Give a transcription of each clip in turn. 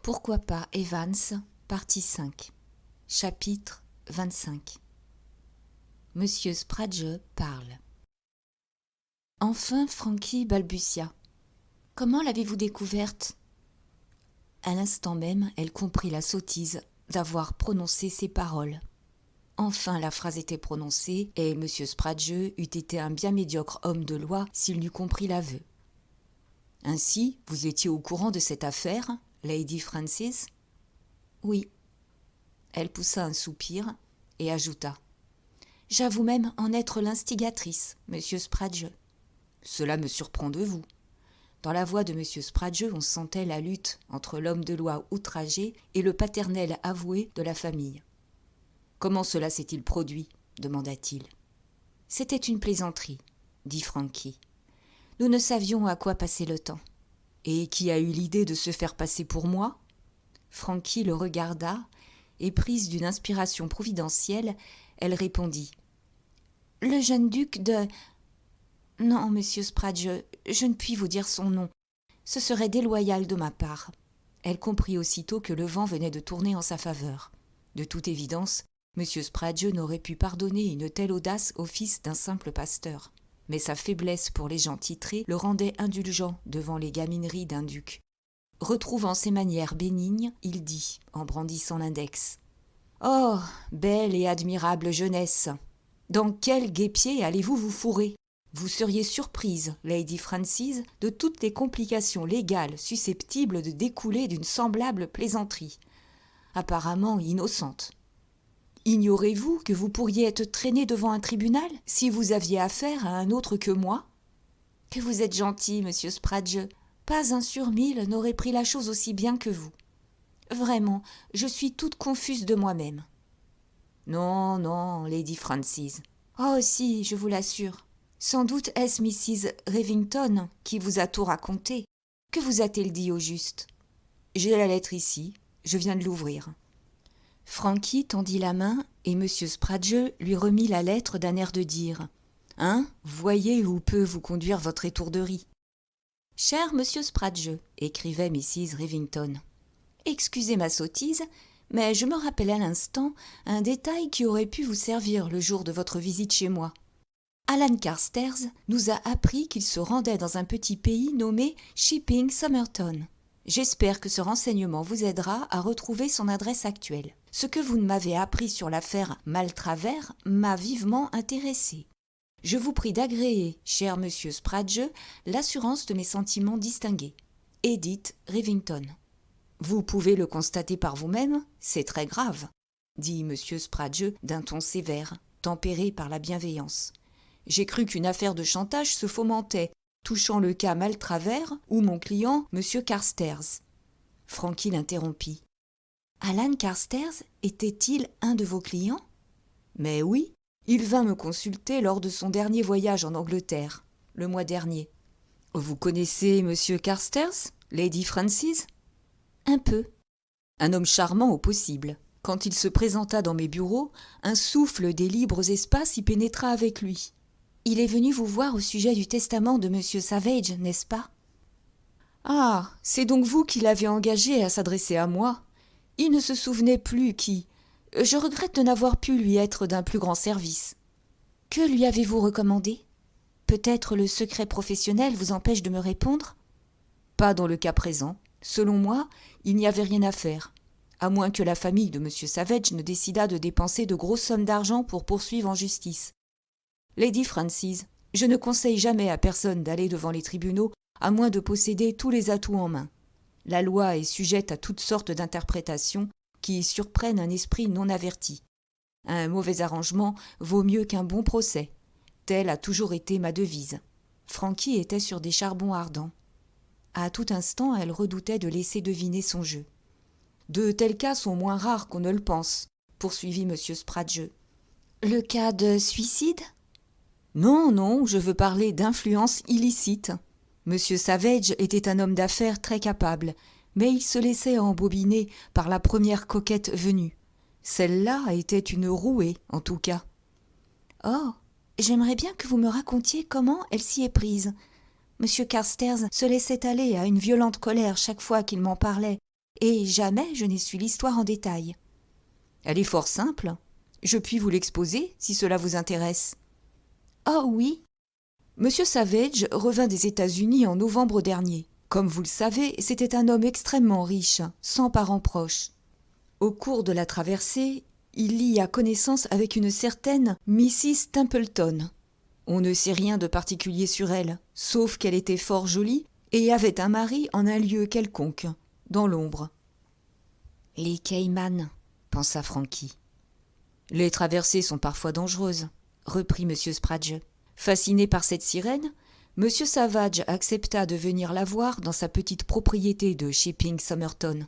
Pourquoi pas Evans, partie 5, chapitre 25. Monsieur Sprague parle. Enfin Frankie balbutia. « Comment l'avez-vous découverte ?» À l'instant même, elle comprit la sottise d'avoir prononcé ces paroles. Enfin la phrase était prononcée, et Monsieur Sprague eût été un bien médiocre homme de loi s'il n'eût compris l'aveu. « Ainsi, vous étiez au courant de cette affaire, Lady Francis ?» ?»« Oui. » Elle poussa un soupir et ajouta. « J'avoue même en être l'instigatrice, Monsieur Sprague. » »« Cela me surprend de vous. » Dans la voix de Monsieur Sprague, on sentait la lutte entre l'homme de loi outragé et le paternel avoué de la famille. « Comment cela s'est-il produit ?» demanda-t-il. « C'était une plaisanterie, » dit Frankie. « Nous ne savions à quoi passer le temps. »« Et qui a eu l'idée de se faire passer pour moi ?» Frankie le regarda, et prise d'une inspiration providentielle, elle répondit. « Le jeune duc de... » « Non, monsieur Sprague, je ne puis vous dire son nom. Ce serait déloyal de ma part. » Elle comprit aussitôt que le vent venait de tourner en sa faveur. De toute évidence, monsieur Sprague n'aurait pu pardonner une telle audace au fils d'un simple pasteur. Mais sa faiblesse pour les gens titrés le rendait indulgent devant les gamineries d'un duc. Retrouvant ses manières bénignes, il dit, en brandissant l'index. « Oh, belle et admirable jeunesse! Dans quel guêpier allez-vous vous fourrer ? Vous seriez surprise, Lady Francis, de toutes les complications légales susceptibles de découler d'une semblable plaisanterie, apparemment innocente. Ignorez-vous que vous pourriez être traîné devant un tribunal si vous aviez affaire à un autre que moi ? Que vous êtes gentil, monsieur Sprague. Pas un sur 1000 n'aurait pris la chose aussi bien que vous. Vraiment, je suis toute confuse de moi-même. » « Non, non, Lady Francis. »« Oh si, je vous l'assure. Sans doute est-ce Mrs. Rivington qui vous a tout raconté. Que vous a-t-elle dit au juste ? » ?»« J'ai la lettre ici, je viens de l'ouvrir. » Frankie tendit la main et M. Sprague lui remit la lettre d'un air de dire « Hein, voyez où peut vous conduire votre étourderie. »« Cher Monsieur Sprague, » écrivait Mrs. Rivington, « excusez ma sottise, mais je me rappelle à l'instant un détail qui aurait pu vous servir le jour de votre visite chez moi. Alan Carstairs nous a appris qu'il se rendait dans un petit pays nommé Shipping Somerton. J'espère que ce renseignement vous aidera à retrouver son adresse actuelle. Ce que vous m'avez appris sur l'affaire Maltravers m'a vivement intéressé. Je vous prie d'agréer, cher monsieur Sprague, l'assurance de mes sentiments distingués. Edith Rivington. Vous pouvez le constater par vous-même, c'est très grave, dit monsieur Sprague d'un ton sévère, tempéré par la bienveillance. J'ai cru qu'une affaire de chantage se fomentait, touchant le cas Maltravers ou mon client, M. Carstairs. Frankie l'interrompit. Alan Carstairs était-il un de vos clients ? Mais oui, il vint me consulter lors de son dernier voyage en Angleterre, le mois dernier. Vous connaissez M. Carstairs, Lady Francis ? Un peu. Un homme charmant au possible. Quand il se présenta dans mes bureaux, un souffle des libres espaces y pénétra avec lui. Il est venu vous voir au sujet du testament de M. Savage, n'est-ce pas ? Ah, c'est donc vous qui l'avez engagé à s'adresser à moi. Il ne se souvenait plus qui. Je regrette de n'avoir pu lui être d'un plus grand service. Que lui avez-vous recommandé ? Peut-être le secret professionnel vous empêche de me répondre ? Pas dans le cas présent. Selon moi, il n'y avait rien à faire, à moins que la famille de M. Savage ne décidât de dépenser de grosses sommes d'argent pour poursuivre en justice. Lady Francis, je ne conseille jamais à personne d'aller devant les tribunaux à moins de posséder tous les atouts en main. La loi est sujette à toutes sortes d'interprétations qui surprennent un esprit non averti. Un mauvais arrangement vaut mieux qu'un bon procès. Telle a toujours été ma devise. Frankie était sur des charbons ardents. À tout instant, elle redoutait de laisser deviner son jeu. « De tels cas sont moins rares qu'on ne le pense, » poursuivit M. Sprague. « Le cas de suicide ? » Non, non, je veux parler d'influence illicite. M. Savage était un homme d'affaires très capable, mais il se laissait embobiner par la première coquette venue. Celle-là était une rouée, en tout cas. « Oh, j'aimerais bien que vous me racontiez comment elle s'y est prise. M. Carstairs se laissait aller à une violente colère chaque fois qu'il m'en parlait, et jamais je n'ai su l'histoire en détail. Elle est fort simple. Je puis vous l'exposer, si cela vous intéresse. Ah oui. Monsieur Savage revint des États-Unis en novembre dernier. Comme vous le savez, c'était un homme extrêmement riche, sans parents proches. Au cours de la traversée, il lia connaissance avec une certaine Mrs. Templeton. On ne sait rien de particulier sur elle, sauf qu'elle était fort jolie et avait un mari en un lieu quelconque, dans l'ombre. « Les Caïmans », pensa Frankie. « Les traversées sont parfois dangereuses », reprit M. Spradge. Fasciné par cette sirène, M. Savage accepta de venir la voir dans sa petite propriété de Shipping Somerton.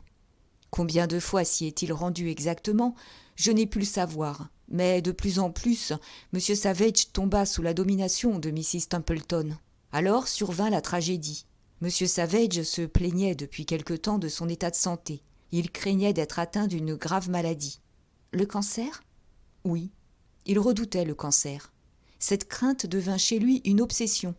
Combien de fois s'y est-il rendu exactement, je n'ai pu le savoir, mais de plus en plus, M. Savage tomba sous la domination de Mrs. Templeton. Alors survint la tragédie. M. Savage se plaignait depuis quelque temps de son état de santé. Il craignait d'être atteint d'une grave maladie. Le cancer ? Oui, il redoutait le cancer. Cette crainte devint chez lui une obsession.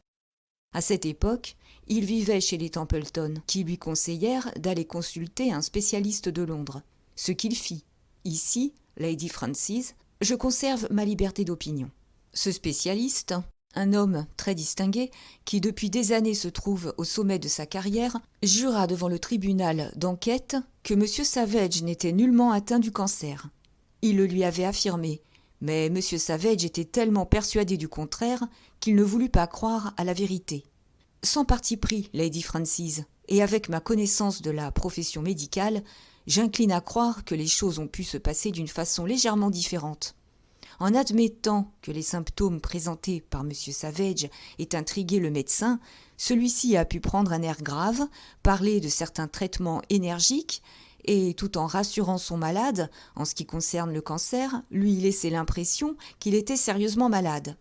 À cette époque, il vivait chez les Templeton, qui lui conseillèrent d'aller consulter un spécialiste de Londres. Ce qu'il fit. Ici, Lady Frances, je conserve ma liberté d'opinion. Ce spécialiste, un homme très distingué, qui depuis des années se trouve au sommet de sa carrière, jura devant le tribunal d'enquête que M. Savage n'était nullement atteint du cancer. Il le lui avait affirmé, mais M. Savage était tellement persuadé du contraire qu'il ne voulut pas croire à la vérité. Sans parti pris, Lady Frances, et avec ma connaissance de la profession médicale, j'incline à croire que les choses ont pu se passer d'une façon légèrement différente. En admettant que les symptômes présentés par M. Savage aient intrigué le médecin, celui-ci a pu prendre un air grave, parler de certains traitements énergiques, et tout en rassurant son malade, en ce qui concerne le cancer, lui laisser l'impression qu'il était sérieusement malade.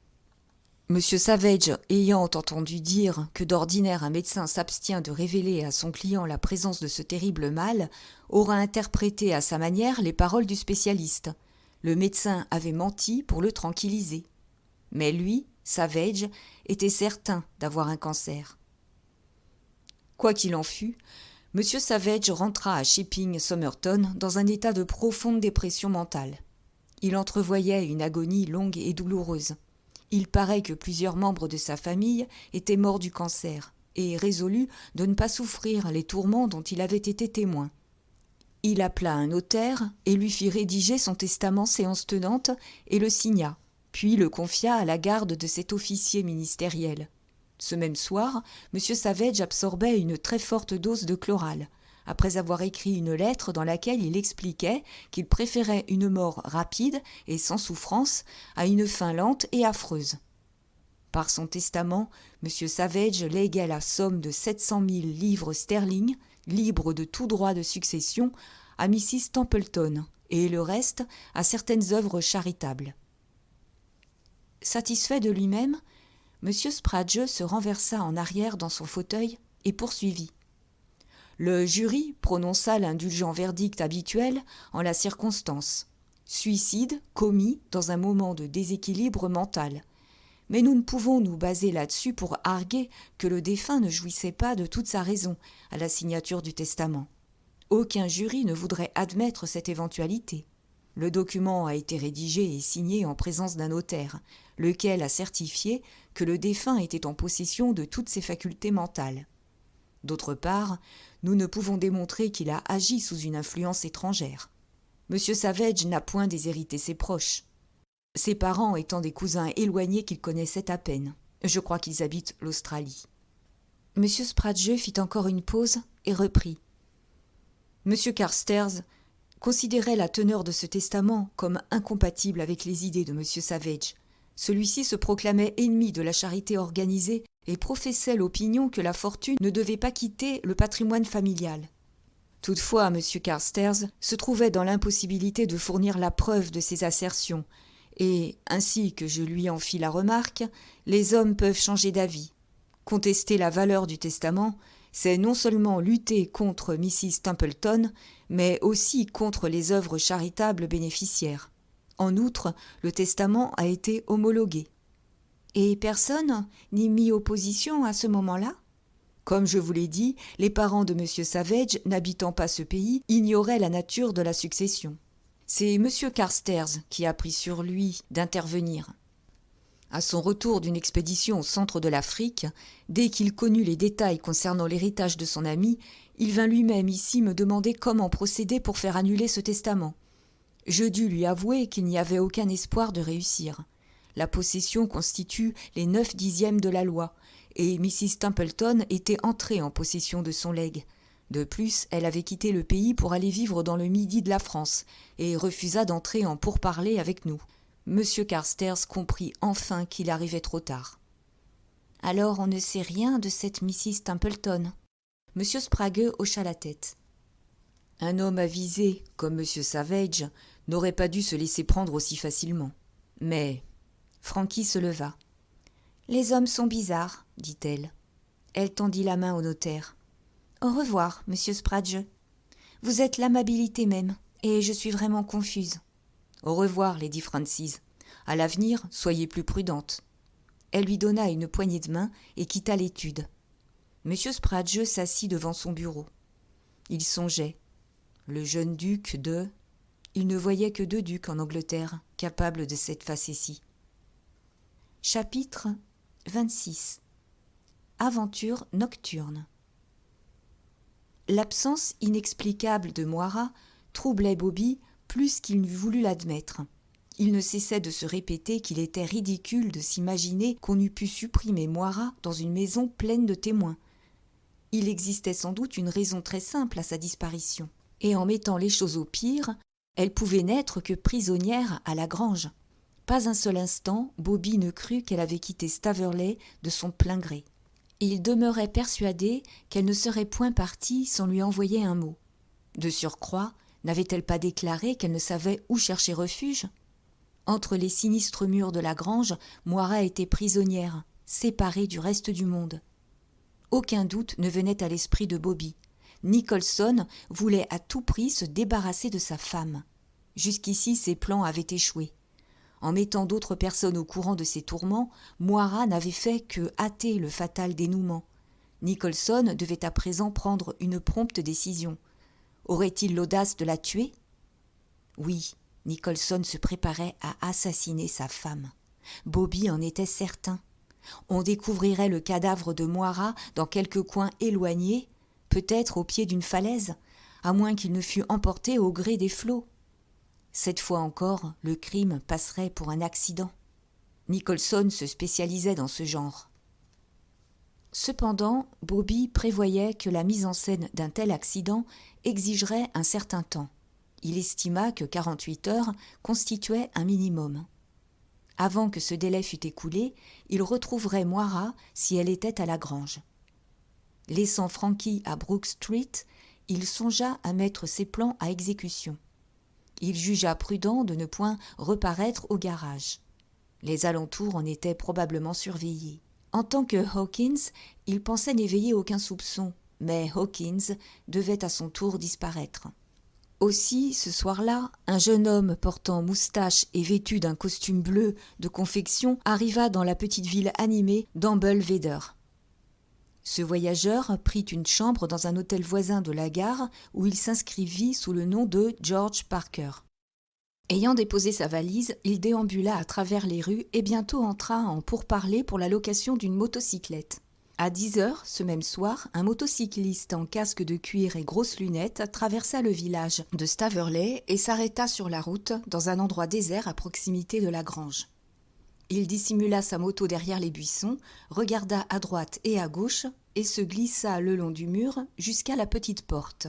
M. Savage, ayant entendu dire que d'ordinaire un médecin s'abstient de révéler à son client la présence de ce terrible mal, aura interprété à sa manière les paroles du spécialiste. Le médecin avait menti pour le tranquilliser. Mais lui, Savage, était certain d'avoir un cancer. Quoi qu'il en fût, M. Savage rentra à Shipping Somerton dans un état de profonde dépression mentale. Il entrevoyait une agonie longue et douloureuse. Il paraît que plusieurs membres de sa famille étaient morts du cancer et résolut de ne pas souffrir les tourments dont il avait été témoin. Il appela un notaire et lui fit rédiger son testament séance tenante et le signa, puis le confia à la garde de cet officier ministériel. Ce même soir, M. Savage absorbait une très forte dose de chloral, après avoir écrit une lettre dans laquelle il expliquait qu'il préférait une mort rapide et sans souffrance à une fin lente et affreuse. Par son testament, M. Savage léguait la somme de 700 000 livres sterling, libre de tout droit de succession, à Mrs. Templeton, et le reste à certaines œuvres charitables. Satisfait de lui-même, M. Spradge se renversa en arrière dans son fauteuil et poursuivit. Le jury prononça l'indulgent verdict habituel en la circonstance. Suicide commis dans un moment de déséquilibre mental. Mais nous ne pouvons nous baser là-dessus pour arguer que le défunt ne jouissait pas de toute sa raison à la signature du testament. Aucun jury ne voudrait admettre cette éventualité. Le document a été rédigé et signé en présence d'un notaire, lequel a certifié que le défunt était en possession de toutes ses facultés mentales. D'autre part, nous ne pouvons démontrer qu'il a agi sous une influence étrangère. M. Savage n'a point déshérité ses proches, ses parents étant des cousins éloignés qu'il connaissait à peine. Je crois qu'ils habitent l'Australie. M. Spradge fit encore une pause et reprit. M. Carstairs considérait la teneur de ce testament comme incompatible avec les idées de M. Savage. Celui-ci se proclamait ennemi de la charité organisée et professait l'opinion que la fortune ne devait pas quitter le patrimoine familial. Toutefois, M. Carstairs se trouvait dans l'impossibilité de fournir la preuve de ses assertions, et, ainsi que je lui en fis la remarque, les hommes peuvent changer d'avis. Contester la valeur du testament, c'est non seulement lutter contre Mrs. Templeton, mais aussi contre les œuvres charitables bénéficiaires. En outre, le testament a été homologué. Et personne n'y mit opposition à ce moment-là ? Comme je vous l'ai dit, les parents de M. Savage, n'habitant pas ce pays, ignoraient la nature de la succession. C'est M. Carstairs qui a pris sur lui d'intervenir. À son retour d'une expédition au centre de l'Afrique, dès qu'il connut les détails concernant l'héritage de son ami, il vint lui-même ici me demander comment procéder pour faire annuler ce testament. Je dus lui avouer qu'il n'y avait aucun espoir de réussir. La possession constitue les 9/10 de la loi, et Mrs. Templeton était entrée en possession de son legs. De plus, elle avait quitté le pays pour aller vivre dans le midi de la France, et refusa d'entrer en pourparlers avec nous. M. Carstairs comprit enfin qu'il arrivait trop tard. « Alors on ne sait rien de cette Mrs. Templeton ?» M. Sprague hocha la tête. Un homme avisé, comme M. Savage, n'aurait pas dû se laisser prendre aussi facilement. Mais Frankie se leva. « Les hommes sont bizarres, dit-elle. Elle tendit la main au notaire. « Au revoir, monsieur Sprague. Vous êtes l'amabilité même, et je suis vraiment confuse. »« Au revoir, Lady Francis. À l'avenir, soyez plus prudente. » Elle lui donna une poignée de main et quitta l'étude. Monsieur Sprague s'assit devant son bureau. Il songeait. Le jeune duc de... Il ne voyait que 2 ducs en Angleterre, capables de cette facétie. Chapitre 26. Aventure nocturne. L'absence inexplicable de Moira troublait Bobby plus qu'il n'eût voulu l'admettre. Il ne cessait de se répéter qu'il était ridicule de s'imaginer qu'on eût pu supprimer Moira dans une maison pleine de témoins. Il existait sans doute une raison très simple à sa disparition. Et en mettant les choses au pire, elle pouvait n'être que prisonnière à la grange. Pas un seul instant, Bobby ne crut qu'elle avait quitté Staveley de son plein gré. Il demeurait persuadé qu'elle ne serait point partie sans lui envoyer un mot. De surcroît, n'avait-elle pas déclaré qu'elle ne savait où chercher refuge ? Entre les sinistres murs de la grange, Moira était prisonnière, séparée du reste du monde. Aucun doute ne venait à l'esprit de Bobby. Nicholson voulait à tout prix se débarrasser de sa femme. Jusqu'ici, ses plans avaient échoué. En mettant d'autres personnes au courant de ses tourments, Moira n'avait fait que hâter le fatal dénouement. Nicholson devait à présent prendre une prompte décision. Aurait-il l'audace de la tuer ? Oui, Nicholson se préparait à assassiner sa femme. Bobby en était certain. On découvrirait le cadavre de Moira dans quelque coin éloigné, peut-être au pied d'une falaise, à moins qu'il ne fût emporté au gré des flots. Cette fois encore, le crime passerait pour un accident. Nicholson se spécialisait dans ce genre. Cependant, Bobby prévoyait que la mise en scène d'un tel accident exigerait un certain temps. Il estima que 48 heures constituaient un minimum. Avant que ce délai fût écoulé, il retrouverait Moira si elle était à la grange. Laissant Frankie à Brook Street, il songea à mettre ses plans à exécution. Il jugea prudent de ne point reparaître au garage. Les alentours en étaient probablement surveillés. En tant que Hawkins, il pensait n'éveiller aucun soupçon, mais Hawkins devait à son tour disparaître. Aussi, ce soir-là, un jeune homme portant moustache et vêtu d'un costume bleu de confection arriva dans la petite ville animée d'Amblevedder. Ce voyageur prit une chambre dans un hôtel voisin de la gare où il s'inscrivit sous le nom de George Parker. Ayant déposé sa valise, il déambula à travers les rues et bientôt entra en pourparlers pour la location d'une motocyclette. À 10 heures, ce même soir, un motocycliste en casque de cuir et grosses lunettes traversa le village de Staveley et s'arrêta sur la route dans un endroit désert à proximité de la grange. Il dissimula sa moto derrière les buissons, regarda à droite et à gauche et se glissa le long du mur jusqu'à la petite porte.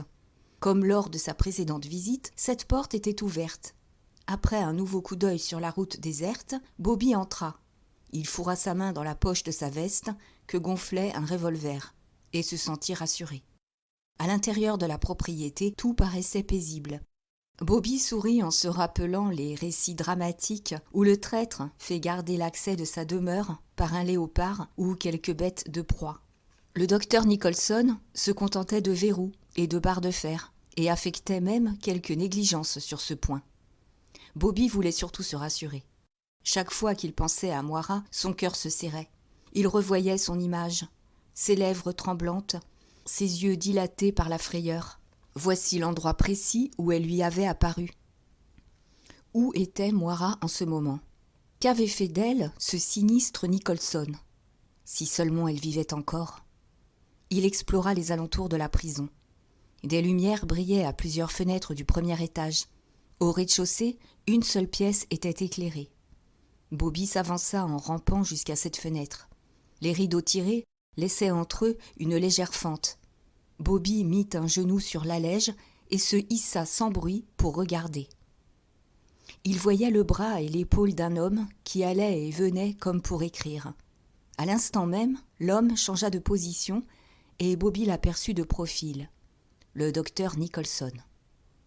Comme lors de sa précédente visite, cette porte était ouverte. Après un nouveau coup d'œil sur la route déserte, Bobby entra. Il fourra sa main dans la poche de sa veste, que gonflait un revolver, et se sentit rassuré. À l'intérieur de la propriété, tout paraissait paisible. Bobby sourit en se rappelant les récits dramatiques où le traître fait garder l'accès de sa demeure par un léopard ou quelque bête de proie. Le docteur Nicholson se contentait de verrous et de barres de fer et affectait même quelque négligence sur ce point. Bobby voulait surtout se rassurer. Chaque fois qu'il pensait à Moira, son cœur se serrait. Il revoyait son image. ses lèvres tremblantes, ses yeux dilatés par la frayeur. Voici l'endroit précis où elle lui avait apparu. Où était Moira en ce moment? Qu'avait fait d'elle ce sinistre Nicholson? Si seulement elle vivait encore. Il explora les alentours de la prison. Des lumières brillaient à plusieurs fenêtres du premier étage. Au rez-de-chaussée, une seule pièce était éclairée. Bobby s'avança en rampant jusqu'à cette fenêtre. Les rideaux tirés laissaient entre eux une légère fente. Bobby mit un genou sur l'allège et se hissa sans bruit pour regarder. Il voyait le bras et l'épaule d'un homme qui allait et venait comme pour écrire. À l'instant même, l'homme changea de position et Bobby l'aperçut de profil. Le docteur Nicholson.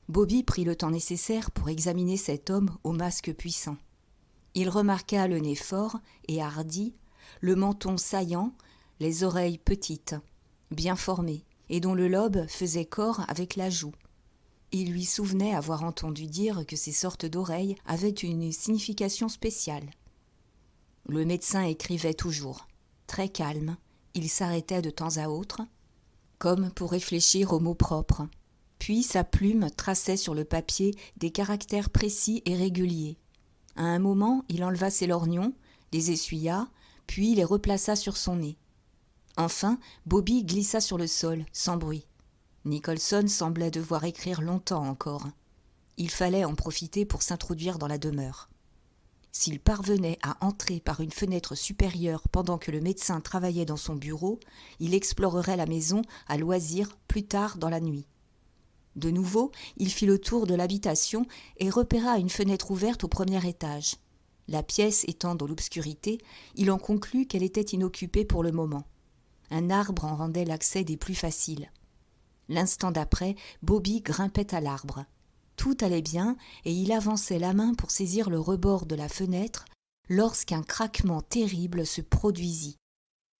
Bobby prit le temps nécessaire pour examiner cet homme au masque puissant. Il remarqua le nez fort et hardi, le menton saillant, les oreilles petites, bien formées, et dont le lobe faisait corps avec la joue. Il lui souvenait avoir entendu dire que ces sortes d'oreilles avaient une signification spéciale. Le médecin écrivait toujours. Très calme, il s'arrêtait de temps à autre, comme pour réfléchir aux mots propres. Puis sa plume traçait sur le papier des caractères précis et réguliers. À un moment, il enleva ses lorgnons, les essuya, puis les replaça sur son nez. Enfin, Bobby glissa sur le sol, sans bruit. Nicholson semblait devoir écrire longtemps encore. Il fallait en profiter pour s'introduire dans la demeure. S'il parvenait à entrer par une fenêtre supérieure pendant que le médecin travaillait dans son bureau, il explorerait la maison à loisir plus tard dans la nuit. De nouveau, il fit le tour de l'habitation et repéra une fenêtre ouverte au premier étage. La pièce étant dans l'obscurité, il en conclut qu'elle était inoccupée pour le moment. Un arbre en rendait l'accès des plus faciles. L'instant d'après, Bobby grimpait à l'arbre. Tout allait bien et il avançait la main pour saisir le rebord de la fenêtre lorsqu'un craquement terrible se produisit.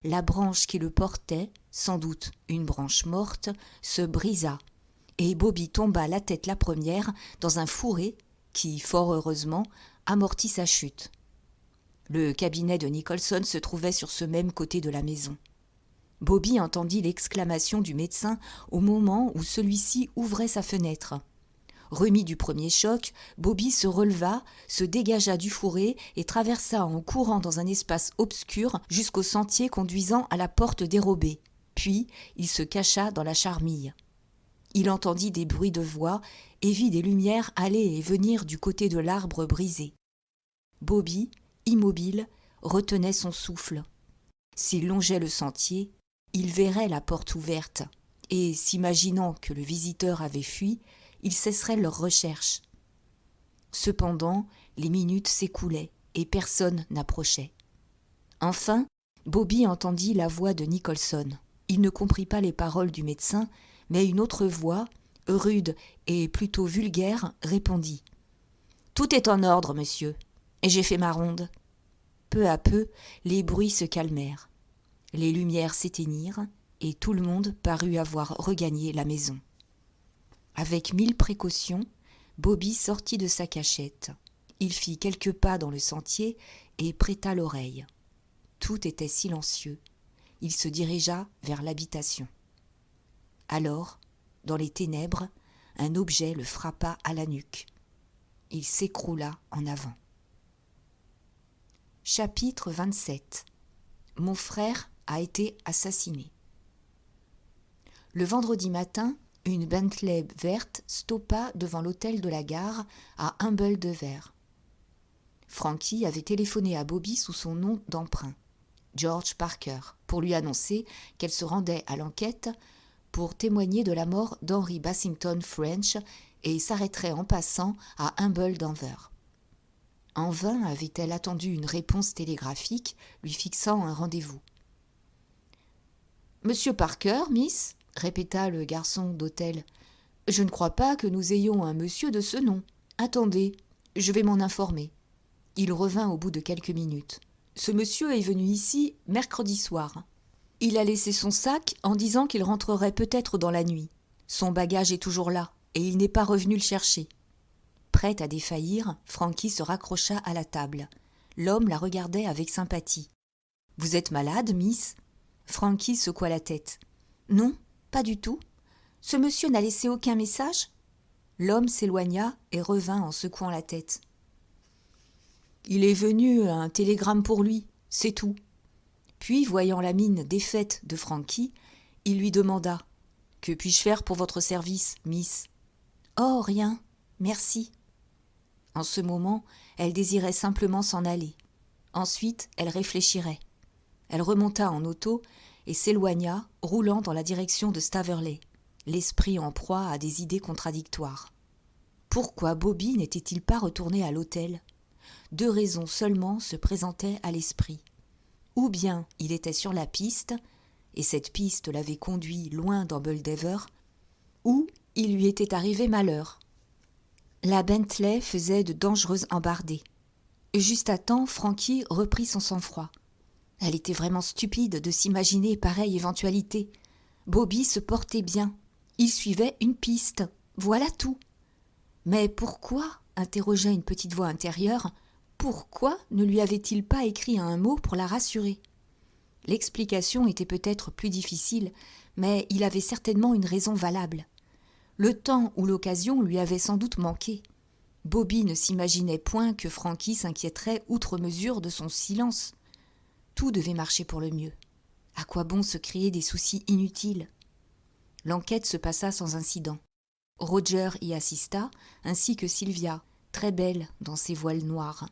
La branche qui le portait, sans doute une branche morte, se brisa et Bobby tomba la tête la première dans un fourré qui, fort heureusement, amortit sa chute. Le cabinet de Nicholson se trouvait sur ce même côté de la maison. Bobby entendit l'exclamation du médecin au moment où celui-ci ouvrait sa fenêtre. Remis du premier choc, Bobby se releva, se dégagea du fourré et traversa en courant dans un espace obscur jusqu'au sentier conduisant à la porte dérobée. Puis, il se cacha dans la charmille. Il entendit des bruits de voix et vit des lumières aller et venir du côté de l'arbre brisé. Bobby, immobile, retenait son souffle. S'il longeait le sentier, il verrait la porte ouverte, et, s'imaginant que le visiteur avait fui, il cesserait leur recherche. Cependant, les minutes s'écoulaient, et personne n'approchait. Enfin, Bobby entendit la voix de Nicholson. Il ne comprit pas les paroles du médecin, mais une autre voix, rude et plutôt vulgaire, répondit. « Tout est en ordre, monsieur, et j'ai fait ma ronde. » Peu à peu, les bruits se calmèrent. Les lumières s'éteignirent, et tout le monde parut avoir regagné la maison. Avec 1000 précautions, Bobby sortit de sa cachette. Il fit quelques pas dans le sentier et prêta l'oreille. Tout était silencieux. Il se dirigea vers l'habitation. Alors, dans les ténèbres, un objet le frappa à la nuque. Il s'écroula en avant. Chapitre 27. Mon frère a été assassiné. Le vendredi matin, une Bentley verte stoppa devant l'hôtel de la gare à Humble-de-Ver. Frankie avait téléphoné à Bobby sous son nom d'emprunt, George Parker, pour lui annoncer qu'elle se rendait à l'enquête pour témoigner de la mort d'Henry Bassington French et s'arrêterait en passant à Humble-d'Anvers. En vain avait-elle attendu une réponse télégraphique lui fixant un rendez-vous. « Monsieur Parker, miss ?» répéta le garçon d'hôtel. « Je ne crois pas que nous ayons un monsieur de ce nom. Attendez, je vais m'en informer. » Il revint au bout de quelques minutes. « Ce monsieur est venu ici mercredi soir. Il a laissé son sac en disant qu'il rentrerait peut-être dans la nuit. Son bagage est toujours là, et il n'est pas revenu le chercher. » Prête à défaillir, Frankie se raccrocha à la table. L'homme la regardait avec sympathie. « Vous êtes malade, miss ?» Frankie secoua la tête. « Non, pas du tout. Ce monsieur n'a laissé aucun message ?» L'homme s'éloigna et revint en secouant la tête. « Il est venu, un télégramme pour lui, c'est tout. » Puis, voyant la mine défaite de Frankie, il lui demanda « Que puis-je faire pour votre service, Miss ?»« Oh, rien, merci. » En ce moment, elle désirait simplement s'en aller. Ensuite, elle réfléchirait. Elle remonta en auto et s'éloigna, roulant dans la direction de Staveley, l'esprit en proie à des idées contradictoires. Pourquoi Bobby n'était-il pas retourné à l'hôtel ? 2 raisons seulement se présentaient à l'esprit. Ou bien il était sur la piste, et cette piste l'avait conduit loin d'Endeldover, ou il lui était arrivé malheur. La Bentley faisait de dangereuses embardées. Juste à temps, Frankie reprit son sang-froid. Elle était vraiment stupide de s'imaginer pareille éventualité. Bobby se portait bien. Il suivait une piste. Voilà tout. Mais pourquoi, interrogea une petite voix intérieure, pourquoi ne lui avait-il pas écrit un mot pour la rassurer ? L'explication était peut-être plus difficile, mais il avait certainement une raison valable. Le temps ou l'occasion lui avait sans doute manqué. Bobby ne s'imaginait point que Frankie s'inquiéterait outre mesure de son silence. Tout devait marcher pour le mieux. À quoi bon se créer des soucis inutiles ? L'enquête se passa sans incident. Roger y assista, ainsi que Sylvia, très belle dans ses voiles noirs.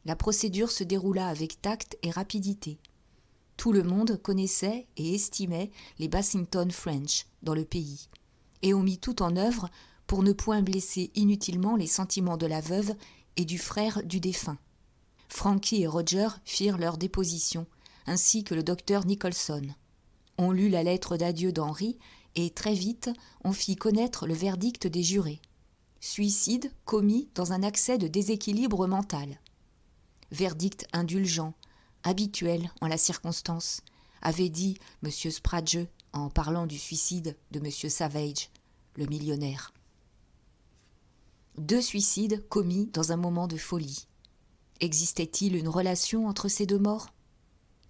La procédure se déroula avec tact et rapidité. Tout le monde connaissait et estimait les Bassington French dans le pays, et on mit tout en œuvre pour ne point blesser inutilement les sentiments de la veuve et du frère du défunt. Frankie et Roger firent leur déposition, ainsi que le docteur Nicholson. On lut la lettre d'adieu d'Henry, et très vite on fit connaître le verdict des jurés. Suicide commis dans un accès de déséquilibre mental. Verdict indulgent, habituel en la circonstance, avait dit M. Sprague en parlant du suicide de M. Savage, le millionnaire. 2 suicides commis dans un moment de folie. Existait-il une relation entre ces 2 morts ?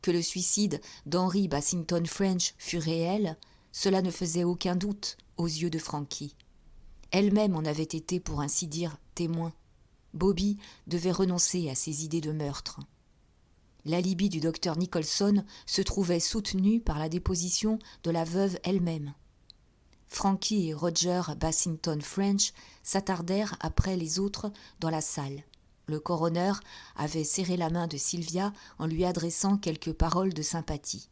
Que le suicide d'Henry Bassington French fût réel, cela ne faisait aucun doute aux yeux de Frankie. Elle-même en avait été, pour ainsi dire, témoin. Bobby devait renoncer à ses idées de meurtre. L'alibi du docteur Nicholson se trouvait soutenu par la déposition de la veuve elle-même. Frankie et Roger Bassington French s'attardèrent après les autres dans la salle. Le coroner avait serré la main de Sylvia en lui adressant quelques paroles de sympathie.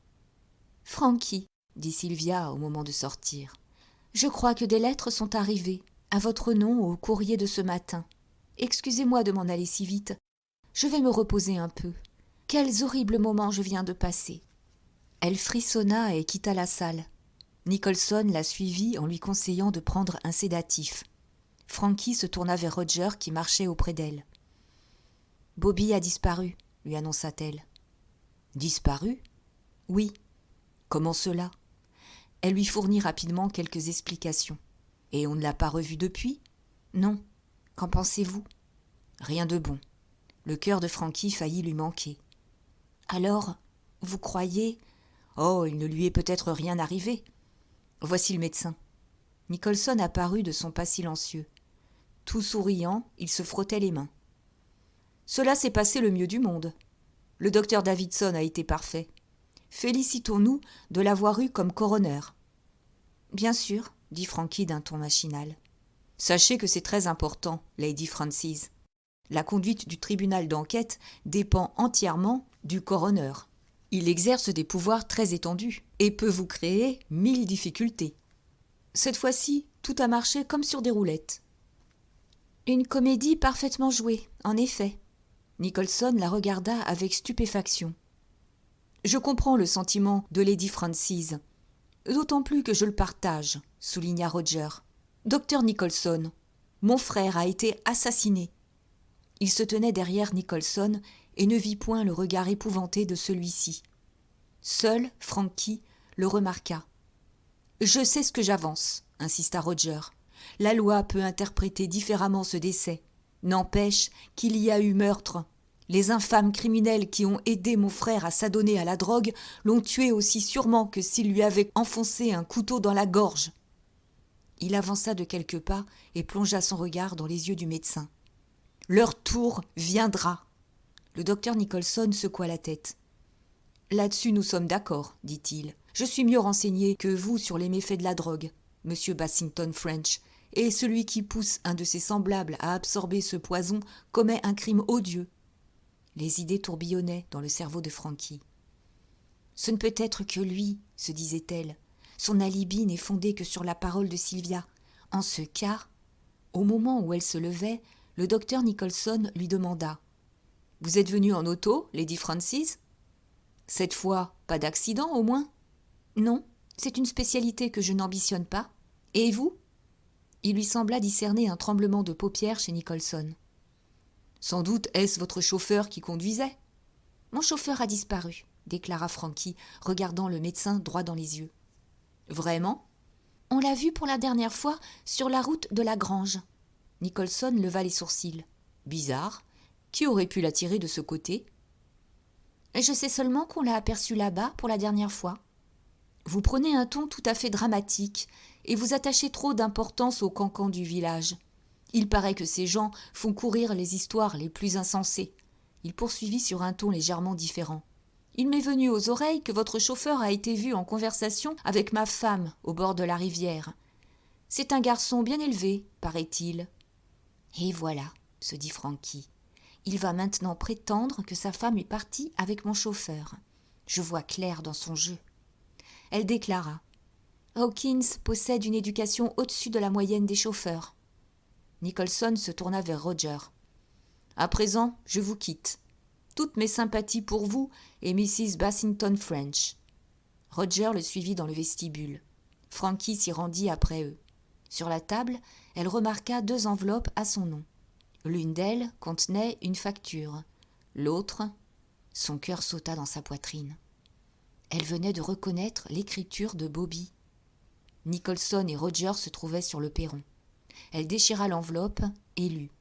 « Frankie, » dit Sylvia au moment de sortir, « je crois que des lettres sont arrivées, à votre nom au courrier de ce matin. Excusez-moi de m'en aller si vite. Je vais me reposer un peu. Quels horribles moments je viens de passer. » Elle frissonna et quitta la salle. Nicholson la suivit en lui conseillant de prendre un sédatif. Frankie se tourna vers Roger qui marchait auprès d'elle. « Bobby a disparu, » lui annonça-t-elle. « Disparu ? » ?»« Oui. »« Comment cela ?» Elle lui fournit rapidement quelques explications. « Et on ne l'a pas revu depuis ?»« Non. Qu'en pensez-vous ?»« Rien de bon. » Le cœur de Frankie faillit lui manquer. « Alors, vous croyez… » « Oh, il ne lui est peut-être rien arrivé. Voici le médecin. » Nicholson apparut de son pas silencieux. Tout souriant, il se frottait les mains. « Cela s'est passé le mieux du monde. Le docteur Davidson a été parfait. Félicitons-nous de l'avoir eu comme coroner. »« Bien sûr, » dit Frankie d'un ton machinal. « Sachez que c'est très important, Lady Francis. La conduite du tribunal d'enquête dépend entièrement du coroner. Il exerce des pouvoirs très étendus et peut vous créer 1000 difficultés. Cette fois-ci, tout a marché comme sur des roulettes. » Une comédie parfaitement jouée, en effet. Nicholson la regarda avec stupéfaction. « Je comprends le sentiment de Lady Francis, d'autant plus que je le partage, » souligna Roger. « Docteur Nicholson, mon frère a été assassiné. » Il se tenait derrière Nicholson et ne vit point le regard épouvanté de celui-ci. Seul Frankie le remarqua. « Je sais ce que j'avance, » insista Roger. « La loi peut interpréter différemment ce décès. N'empêche qu'il y a eu meurtre. Les infâmes criminels qui ont aidé mon frère à s'adonner à la drogue l'ont tué aussi sûrement que s'ils lui avaient enfoncé un couteau dans la gorge. » Il avança de quelques pas et plongea son regard dans les yeux du médecin. « Leur tour viendra. » Le docteur Nicholson secoua la tête. « Là-dessus, nous sommes d'accord, dit-il. Je suis mieux renseigné que vous sur les méfaits de la drogue, monsieur Bassington French, et celui qui pousse un de ses semblables à absorber ce poison commet un crime odieux. » Les idées tourbillonnaient dans le cerveau de Frankie. « Ce ne peut être que lui, se disait-elle. Son alibi n'est fondé que sur la parole de Sylvia. En ce cas, au moment où elle se levait, le docteur Nicholson lui demanda « Vous êtes venue en auto, Lady Francis ? Cette fois, pas d'accident au moins ? Non, c'est une spécialité que je n'ambitionne pas. Et vous ?» Il lui sembla discerner un tremblement de paupières chez Nicholson. « Sans doute est-ce votre chauffeur qui conduisait ? » « Mon chauffeur a disparu, » déclara Frankie, regardant le médecin droit dans les yeux. « Vraiment ? On l'a vu pour la dernière fois sur la route de la Grange. » Nicholson leva les sourcils. « Bizarre. Qui aurait pu l'attirer de ce côté ? » « Je sais seulement qu'on l'a aperçu là-bas pour la dernière fois. » Vous prenez un ton tout à fait dramatique et vous attachez trop d'importance aux cancans du village. Il paraît que ces gens font courir les histoires les plus insensées. Il poursuivit sur un ton légèrement différent. Il m'est venu aux oreilles que votre chauffeur a été vu en conversation avec ma femme au bord de la rivière. C'est un garçon bien élevé, paraît-il. Et voilà, se dit Frankie. Il va maintenant prétendre que sa femme est partie avec mon chauffeur. Je vois clair dans son jeu. Elle déclara « Hawkins possède une éducation au-dessus de la moyenne des chauffeurs. » Nicholson se tourna vers Roger. « À présent, je vous quitte. Toutes mes sympathies pour vous et Mrs. Bassington French. » Roger le suivit dans le vestibule. Frankie s'y rendit après eux. Sur la table, elle remarqua 2 enveloppes à son nom. L'une d'elles contenait une facture. L'autre, son cœur sauta dans sa poitrine. Elle venait de reconnaître l'écriture de Bobby. Nicholson et Roger se trouvaient sur le perron. Elle déchira l'enveloppe et lut.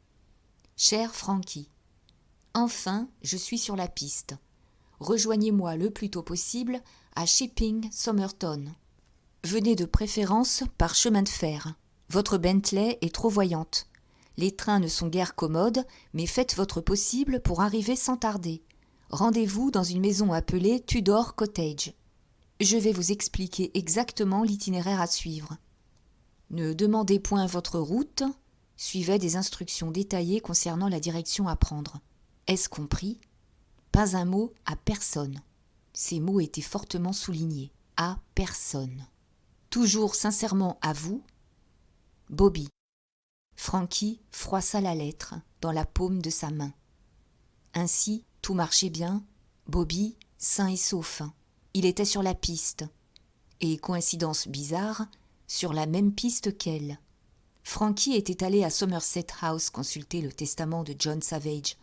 « Cher Frankie, enfin, je suis sur la piste. Rejoignez-moi le plus tôt possible à Shipping Somerton. Venez de préférence par chemin de fer. Votre Bentley est trop voyante. Les trains ne sont guère commodes, mais faites votre possible pour arriver sans tarder. Rendez-vous dans une maison appelée Tudor Cottage. Je vais vous expliquer exactement l'itinéraire à suivre. Ne demandez point votre route. » Suivaient des instructions détaillées concernant la direction à prendre. Est-ce compris ? Pas un mot à personne. Ces mots étaient fortement soulignés. À personne. Toujours sincèrement à vous, Bobby. Frankie froissa la lettre dans la paume de sa main. Ainsi, tout marchait bien. Bobby, sain et sauf. Il était sur la piste. Et, coïncidence bizarre, sur la même piste qu'elle. Frankie était allé à Somerset House consulter le testament de John Savage.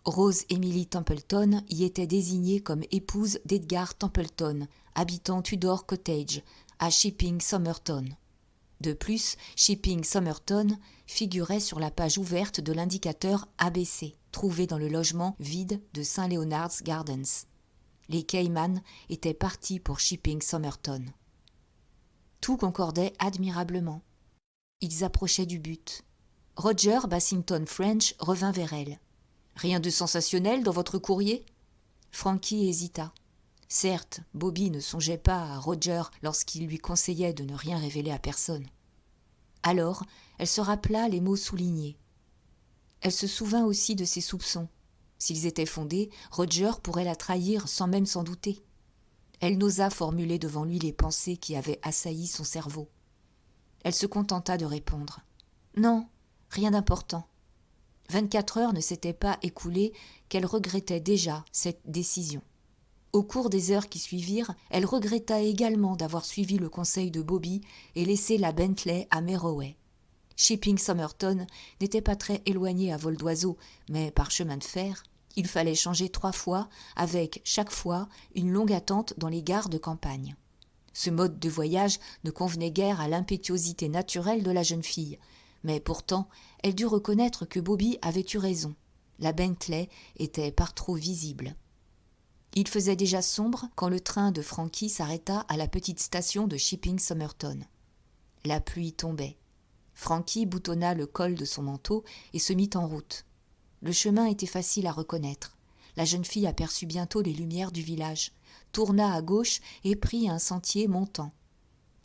Rose Emily Templeton y était désignée comme épouse d'Edgar Templeton, habitant Tudor Cottage, à Shipping Somerton. De plus, Shipping Somerton figurait sur la page ouverte de l'indicateur ABC, trouvé dans le logement vide de St. Leonard's Gardens. Les Cayman étaient partis pour Shipping Somerton. Tout concordait admirablement. Ils approchaient du but. Roger Bassington French revint vers elle. « Rien de sensationnel dans votre courrier ?» Frankie hésita. Certes, Bobby ne songeait pas à Roger lorsqu'il lui conseillait de ne rien révéler à personne. Alors, elle se rappela les mots soulignés. Elle se souvint aussi de ses soupçons. S'ils étaient fondés, Roger pourrait la trahir sans même s'en douter. Elle n'osa formuler devant lui les pensées qui avaient assailli son cerveau. Elle se contenta de répondre. « Non, rien d'important. » 24 heures ne s'étaient pas écoulées qu'elle regrettait déjà cette décision. Au cours des heures qui suivirent, elle regretta également d'avoir suivi le conseil de Bobby et laissé la Bentley à Merroway. Shipping Somerton n'était pas très éloigné à vol d'oiseau, mais par chemin de fer, il fallait changer 3 fois, avec chaque fois une longue attente dans les gares de campagne. Ce mode de voyage ne convenait guère à l'impétuosité naturelle de la jeune fille, mais pourtant, elle dut reconnaître que Bobby avait eu raison. La Bentley était par trop visible. Il faisait déjà sombre quand le train de Frankie s'arrêta à la petite station de Shipping Somerton. La pluie tombait. Frankie boutonna le col de son manteau et se mit en route. Le chemin était facile à reconnaître. La jeune fille aperçut bientôt les lumières du village, tourna à gauche et prit un sentier montant.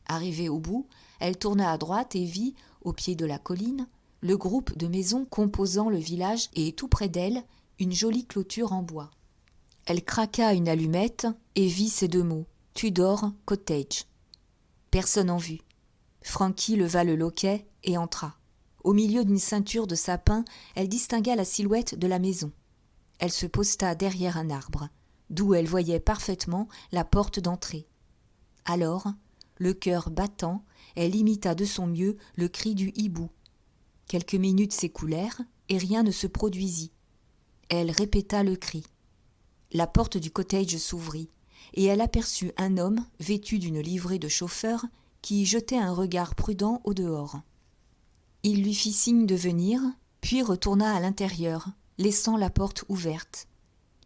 Arrivée au bout, elle tourna à droite et vit, au pied de la colline, le groupe de maisons composant le village et tout près d'elle, une jolie clôture en bois. Elle craqua une allumette et vit ces 2 mots, Tudor Cottage. Personne en vue. Frankie leva le loquet et entra. Au milieu d'une ceinture de sapins, elle distingua la silhouette de la maison. Elle se posta derrière un arbre, d'où elle voyait parfaitement la porte d'entrée. Alors, le cœur battant, elle imita de son mieux le cri du hibou. Quelques minutes s'écoulèrent et rien ne se produisit. Elle répéta le cri. La porte du cottage s'ouvrit et elle aperçut un homme vêtu d'une livrée de chauffeur qui jetait un regard prudent au dehors. Il lui fit signe de venir, puis retourna à l'intérieur, laissant la porte ouverte.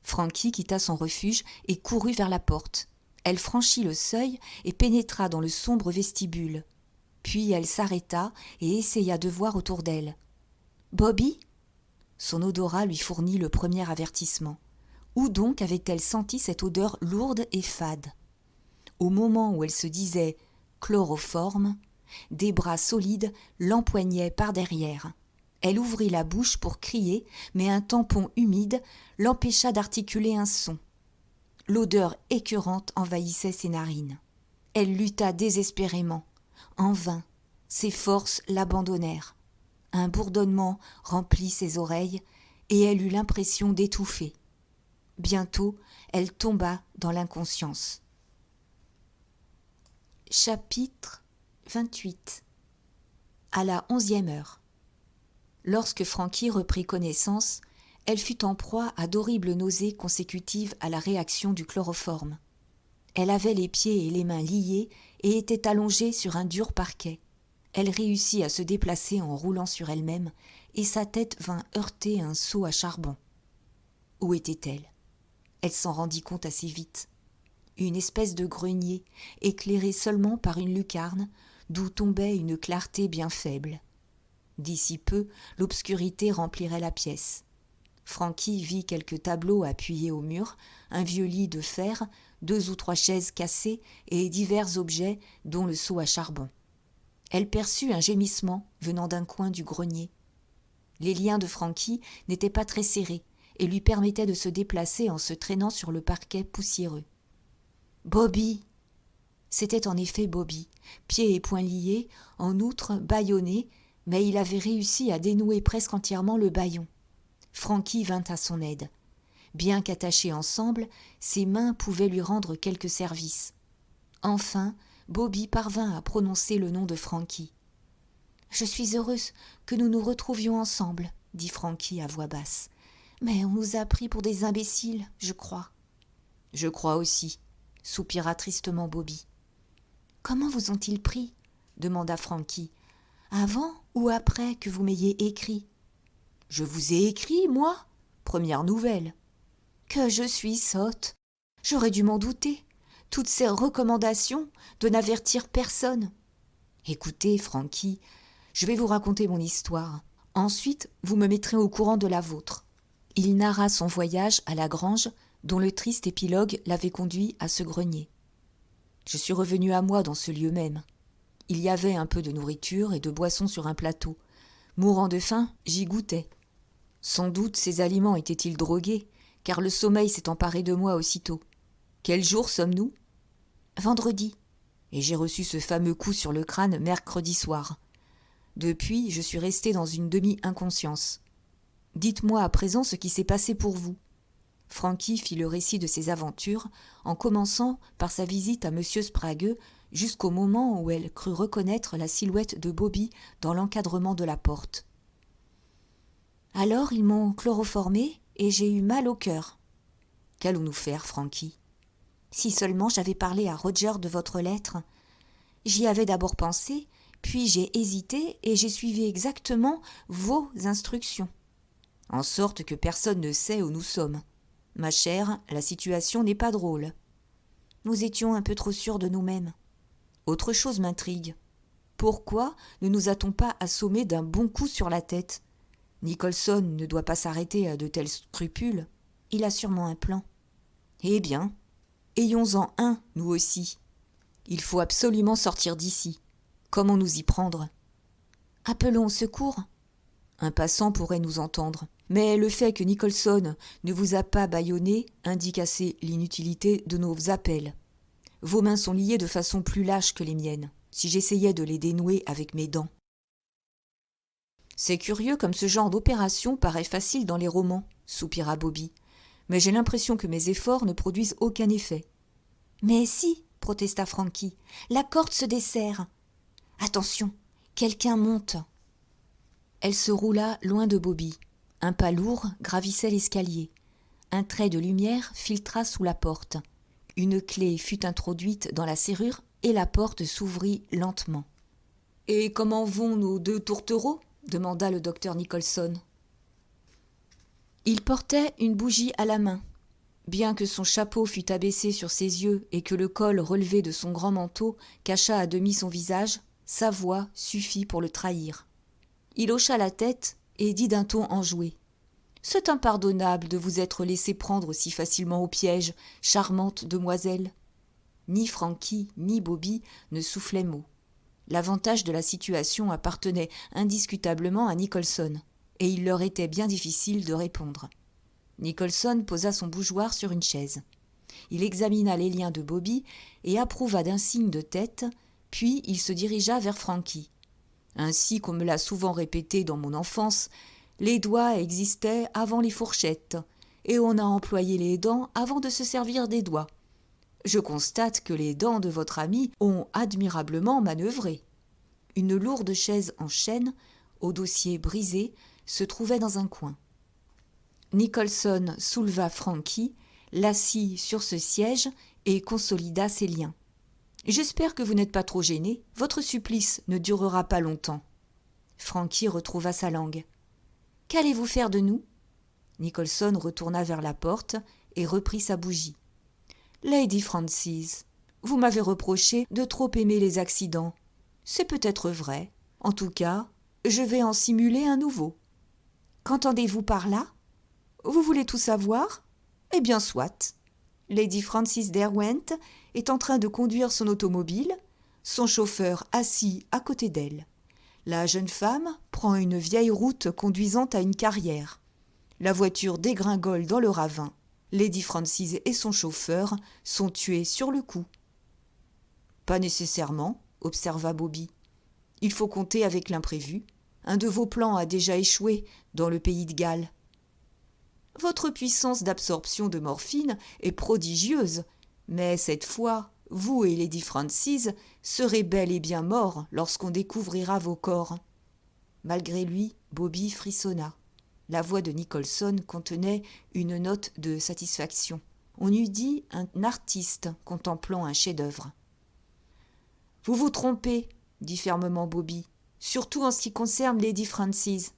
Frankie quitta son refuge et courut vers la porte. Elle franchit le seuil et pénétra dans le sombre vestibule. Puis elle s'arrêta et essaya de voir autour d'elle. « Bobby ?» Son odorat lui fournit le premier avertissement. Où donc avait-elle senti cette odeur lourde et fade ? Au moment où elle se disait « chloroforme », des bras solides l'empoignaient par derrière. Elle ouvrit la bouche pour crier, mais un tampon humide l'empêcha d'articuler un son. L'odeur écœurante envahissait ses narines. Elle lutta désespérément. En vain, ses forces l'abandonnèrent. Un bourdonnement remplit ses oreilles et elle eut l'impression d'étouffer. Bientôt, elle tomba dans l'inconscience. Chapitre 28. À la 11e heure. Lorsque Frankie reprit connaissance, elle fut en proie à d'horribles nausées consécutives à la réaction du chloroforme. Elle avait les pieds et les mains liés et était allongée sur un dur parquet. Elle réussit à se déplacer en roulant sur elle-même et sa tête vint heurter un seau à charbon. Où était-elle ? Elle s'en rendit compte assez vite. Une espèce de grenier, éclairé seulement par une lucarne, d'où tombait une clarté bien faible. D'ici peu, l'obscurité remplirait la pièce. Frankie vit quelques tableaux appuyés au mur, un vieux lit de fer, 2 ou 3 chaises cassées et divers objets, dont le seau à charbon. Elle perçut un gémissement venant d'un coin du grenier. Les liens de Frankie n'étaient pas très serrés et lui permettaient de se déplacer en se traînant sur le parquet poussiéreux. « Bobby !» C'était en effet Bobby, pieds et poings liés, en outre bâillonné, mais il avait réussi à dénouer presque entièrement le bâillon. Frankie vint à son aide. Bien qu'attachés ensemble, ses mains pouvaient lui rendre quelques services. Enfin, Bobby parvint à prononcer le nom de Frankie. « Je suis heureuse que nous nous retrouvions ensemble, » dit Frankie à voix basse. « Mais on nous a pris pour des imbéciles, je crois. »« Je crois aussi, » soupira tristement Bobby. « Comment vous ont-ils pris ?» demanda Frankie. « Avant ou après que vous m'ayez écrit ?»« Je vous ai écrit, moi ? Première nouvelle. »« Que je suis sotte. J'aurais dû m'en douter. Toutes ces recommandations de n'avertir personne. »« Écoutez, Frankie, je vais vous raconter mon histoire. Ensuite, vous me mettrez au courant de la vôtre. » Il narra son voyage à la grange dont le triste épilogue l'avait conduit à ce grenier. « Je suis revenu à moi dans ce lieu même. Il y avait un peu de nourriture et de boisson sur un plateau. Mourant de faim, j'y goûtais. Sans doute ces aliments étaient-ils drogués, car le sommeil s'est emparé de moi aussitôt. Quel jour sommes-nous ? Vendredi. Et j'ai reçu ce fameux coup sur le crâne mercredi soir. Depuis, je suis resté dans une demi-inconscience. Dites-moi à présent ce qui s'est passé pour vous. » Frankie fit le récit de ses aventures, en commençant par sa visite à M. Sprague, jusqu'au moment où elle crut reconnaître la silhouette de Bobby dans l'encadrement de la porte. « Alors ils m'ont chloroformé et j'ai eu mal au cœur. »« Qu'allons-nous faire, Frankie ? » ?»« Si seulement j'avais parlé à Roger de votre lettre. J'y avais d'abord pensé, puis j'ai hésité et j'ai suivi exactement vos instructions. » en sorte que personne ne sait où nous sommes. Ma chère, la situation n'est pas drôle. Nous étions un peu trop sûrs de nous-mêmes. Autre chose m'intrigue. Pourquoi ne nous a-t-on pas assommés d'un bon coup sur la tête ? Nicholson ne doit pas s'arrêter à de tels scrupules. Il a sûrement un plan. Eh bien, ayons-en un, nous aussi. Il faut absolument sortir d'ici. Comment nous y prendre ? Appelons au secours. Un passant pourrait nous entendre. Mais le fait que Nicholson ne vous a pas bâillonné indique assez l'inutilité de nos appels. Vos mains sont liées de façon plus lâche que les miennes, si j'essayais de les dénouer avec mes dents. C'est curieux comme ce genre d'opération paraît facile dans les romans, soupira Bobby. Mais j'ai l'impression que mes efforts ne produisent aucun effet. Mais si, protesta Frankie, la corde se desserre. Attention, quelqu'un monte. Elle se roula loin de Bobby. Un pas lourd gravissait l'escalier. Un trait de lumière filtra sous la porte. Une clé fut introduite dans la serrure et la porte s'ouvrit lentement. « Et comment vont nos deux tourtereaux ?» demanda le docteur Nicholson. Il portait une bougie à la main. Bien que son chapeau fût abaissé sur ses yeux et que le col relevé de son grand manteau cachât à demi son visage, sa voix suffit pour le trahir. Il hocha la tête et dit d'un ton enjoué. « C'est impardonnable de vous être laissé prendre si facilement au piège, charmante demoiselle. » Ni Frankie ni Bobby ne soufflaient mot. L'avantage de la situation appartenait indiscutablement à Nicholson, et il leur était bien difficile de répondre. Nicholson posa son bougeoir sur une chaise. Il examina les liens de Bobby et approuva d'un signe de tête, puis il se dirigea vers Frankie. Ainsi qu'on me l'a souvent répété dans mon enfance, les doigts existaient avant les fourchettes, et on a employé les dents avant de se servir des doigts. Je constate que les dents de votre ami ont admirablement manœuvré. Une lourde chaise en chêne, au dossier brisé, se trouvait dans un coin. Nicholson souleva Frankie, l'assit sur ce siège et consolida ses liens. « J'espère que vous n'êtes pas trop gêné. Votre supplice ne durera pas longtemps. » Frankie retrouva sa langue. « Qu'allez-vous faire de nous ?» Nicholson retourna vers la porte et reprit sa bougie. « Lady Francis, vous m'avez reproché de trop aimer les accidents. C'est peut-être vrai. En tout cas, je vais en simuler un nouveau. » « Qu'entendez-vous par là ? Vous voulez tout savoir ? Eh bien, soit. Lady Francis Derwent est en train de conduire son automobile, son chauffeur assis à côté d'elle. La jeune femme prend une vieille route conduisant à une carrière. La voiture dégringole dans le ravin. Lady Francis et son chauffeur sont tués sur le coup. « Pas nécessairement, observa Bobby. Il faut compter avec l'imprévu. Un de vos plans a déjà échoué dans le pays de Galles. Votre puissance d'absorption de morphine est prodigieuse, mais cette fois, vous et Lady Francis serez bel et bien morts lorsqu'on découvrira vos corps. » Malgré lui, Bobby frissonna. La voix de Nicholson contenait une note de satisfaction. On eût dit un artiste contemplant un chef-d'œuvre. « Vous vous trompez, » dit fermement Bobby, « surtout en ce qui concerne Lady Francis. »«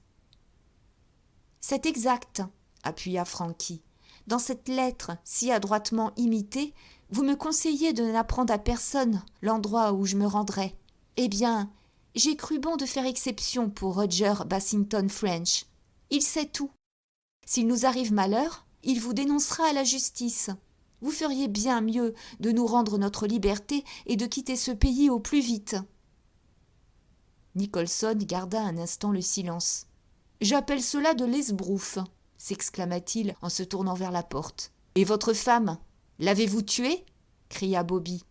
C'est exact, » appuya Frankie. « Dans cette lettre si adroitement imitée, vous me conseillez de n'apprendre à personne l'endroit où je me rendrai. Eh bien, j'ai cru bon de faire exception pour Roger Bassington French. Il sait tout. S'il nous arrive malheur, il vous dénoncera à la justice. Vous feriez bien mieux de nous rendre notre liberté et de quitter ce pays au plus vite. » Nicholson garda un instant le silence. « J'appelle cela de l'esbrouffe, » s'exclama-t-il en se tournant vers la porte. « Et votre femme, l'avez-vous tuée ?» cria Bobby.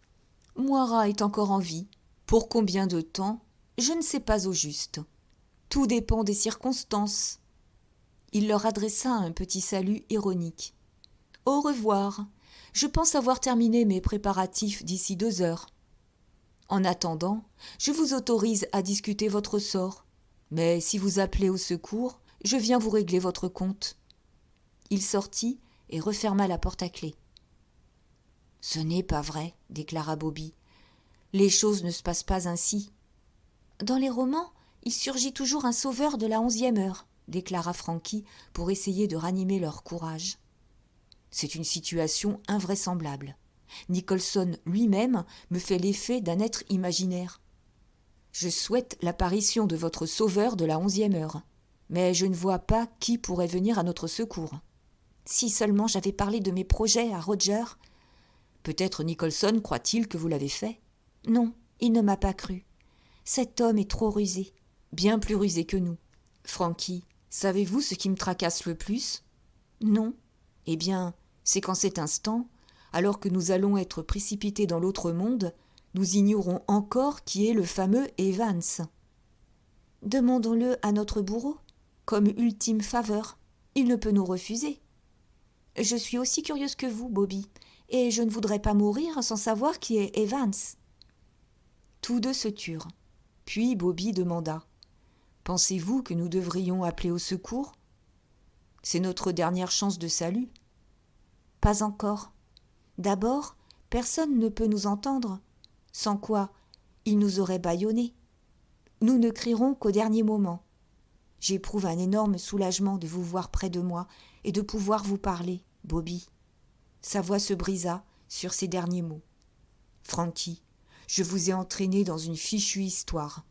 « Moira est encore en vie. Pour combien de temps ? Je ne sais pas au juste. Tout dépend des circonstances. » Il leur adressa un petit salut ironique. « Au revoir. Je pense avoir terminé mes préparatifs d'ici 2 heures. En attendant, je vous autorise à discuter votre sort. Mais si vous appelez au secours, je viens vous régler votre compte. » Il sortit et referma la porte à clé. « Ce n'est pas vrai, » déclara Bobby. « Les choses ne se passent pas ainsi. Dans les romans, il surgit toujours un sauveur de la 11e heure. déclara Frankie pour essayer de ranimer leur courage. C'est une situation invraisemblable. Nicholson lui-même me fait l'effet d'un être imaginaire. Je souhaite l'apparition de votre sauveur de la 11e heure, mais je ne vois pas qui pourrait venir à notre secours. Si seulement j'avais parlé de mes projets à Roger. Peut-être Nicholson croit-il que vous l'avez fait ? Non, il ne m'a pas cru. Cet homme est trop rusé, bien plus rusé que nous. Frankie, savez-vous ce qui me tracasse le plus ? Non. Eh bien, c'est qu'en cet instant, alors que nous allons être précipités dans l'autre monde, nous ignorons encore qui est le fameux Evans. Demandons-le à notre bourreau, comme ultime faveur. Il ne peut nous refuser. Je suis aussi curieuse que vous, Bobby, et je ne voudrais pas mourir sans savoir qui est Evans. Tous deux se turent. Puis Bobby demanda : « Pensez-vous que nous devrions appeler au secours ? C'est notre dernière chance de salut. » Pas encore. D'abord, personne ne peut nous entendre, sans quoi ils nous auraient bâillonnés. Nous ne crierons qu'au dernier moment. J'éprouve un énorme soulagement de vous voir près de moi et de pouvoir vous parler, Bobby. Sa voix se brisa sur ces derniers mots. Frankie, je vous ai entraîné dans une fichue histoire.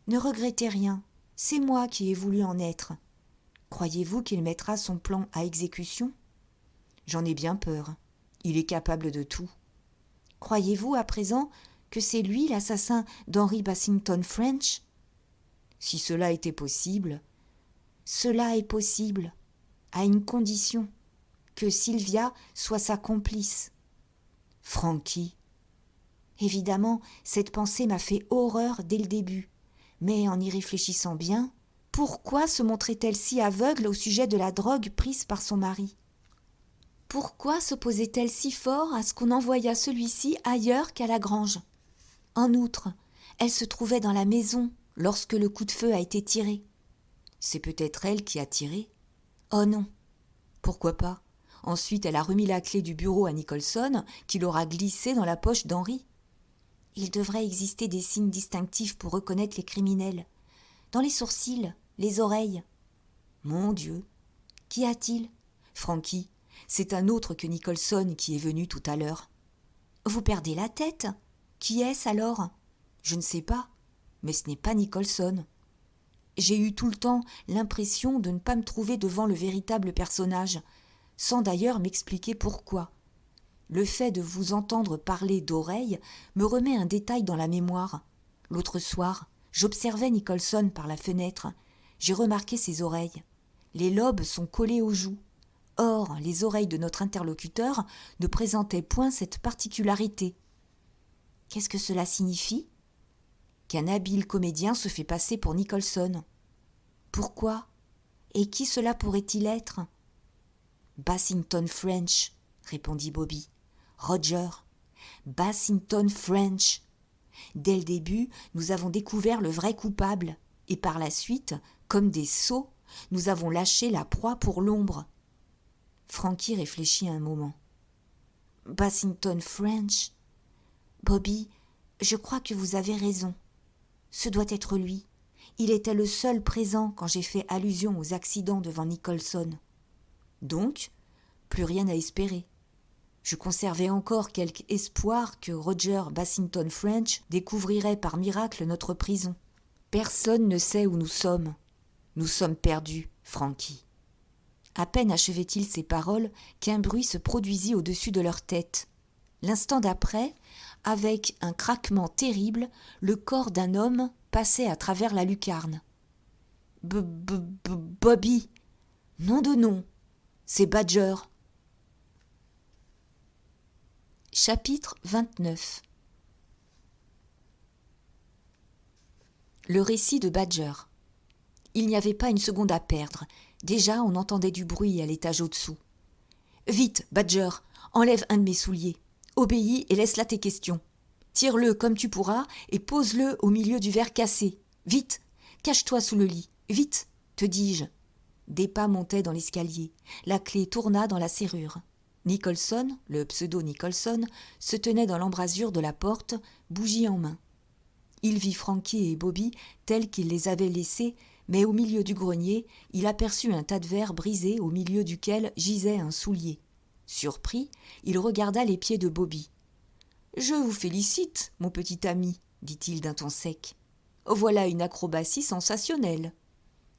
Ne regrettez rien, c'est moi qui ai voulu en être. Croyez-vous qu'il mettra son plan à exécution ? J'en ai bien peur. Il est capable de tout. Croyez-vous à présent que c'est lui l'assassin d'Henry Bassington French ? Si cela était possible. Cela est possible, à une condition, que Sylvia soit sa complice. Frankie. Évidemment, cette pensée m'a fait horreur dès le début. Mais en y réfléchissant bien, pourquoi se montrait-elle si aveugle au sujet de la drogue prise par son mari ? Pourquoi s'opposait-elle si fort à ce qu'on envoyât celui-ci ailleurs qu'à la grange ? En outre, elle se trouvait dans la maison lorsque le coup de feu a été tiré. C'est peut-être elle qui a tiré ? Oh non. Pourquoi pas ? Ensuite, elle a remis la clé du bureau à Nicholson, qui l'aura glissée dans la poche d'Henry. Il devrait exister des signes distinctifs pour reconnaître les criminels. Dans les sourcils, les oreilles. Mon Dieu. Qu'y a-t-il ? Frankie, c'est un autre que Nicholson qui est venu tout à l'heure. Vous perdez la tête ? Qui est-ce alors ? Je ne sais pas, mais ce n'est pas Nicholson. J'ai eu tout le temps l'impression de ne pas me trouver devant le véritable personnage, sans d'ailleurs m'expliquer pourquoi. Le fait de vous entendre parler d'oreilles me remet un détail dans la mémoire. L'autre soir, j'observais Nicholson par la fenêtre. J'ai remarqué ses oreilles. Les lobes sont collés aux joues. Or, les oreilles de notre interlocuteur ne présentaient point cette particularité. Qu'est-ce que cela signifie ? Qu'un habile comédien se fait passer pour Nicholson. Pourquoi ? Et qui cela pourrait-il être ? Bassington French, répondit Bobby. Roger. Bassington French. Dès le début, nous avons découvert le vrai coupable, et par la suite, comme des sots, nous avons lâché la proie pour l'ombre. Frankie réfléchit un moment. Bassington French. Bobby, je crois que vous avez raison. Ce doit être lui. Il était le seul présent quand j'ai fait allusion aux accidents devant Nicholson. Donc, plus rien à espérer. Je conservais encore quelque espoir que Roger Bassington French découvrirait par miracle notre prison. Personne ne sait où nous sommes. Nous sommes perdus, Frankie. À peine achevait-il ces paroles qu'un bruit se produisit au-dessus de leur tête. L'instant d'après, avec un craquement terrible, le corps d'un homme passait à travers la lucarne. Bobby. Nom de nom. C'est Badger. Chapitre 29. Le récit de Badger. Il n'y avait pas une seconde à perdre. Déjà, on entendait du bruit à l'étage au-dessous. « Vite, Badger, enlève un de mes souliers. Obéis et laisse là tes questions. Tire-le comme tu pourras et pose-le au milieu du verre cassé. Vite, cache-toi sous le lit. Vite, te dis-je. » Des pas montaient dans l'escalier. La clé tourna dans la serrure. Nicholson, le pseudo-Nicholson, se tenait dans l'embrasure de la porte, bougie en main. Il vit Frankie et Bobby tels qu'il les avait laissés, Mais au milieu du grenier, il aperçut un tas de verre brisé au milieu duquel gisait un soulier. Surpris, il regarda les pieds de Bobby. « Je vous félicite, mon petit ami, » dit-il d'un ton sec. « Voilà une acrobatie sensationnelle. »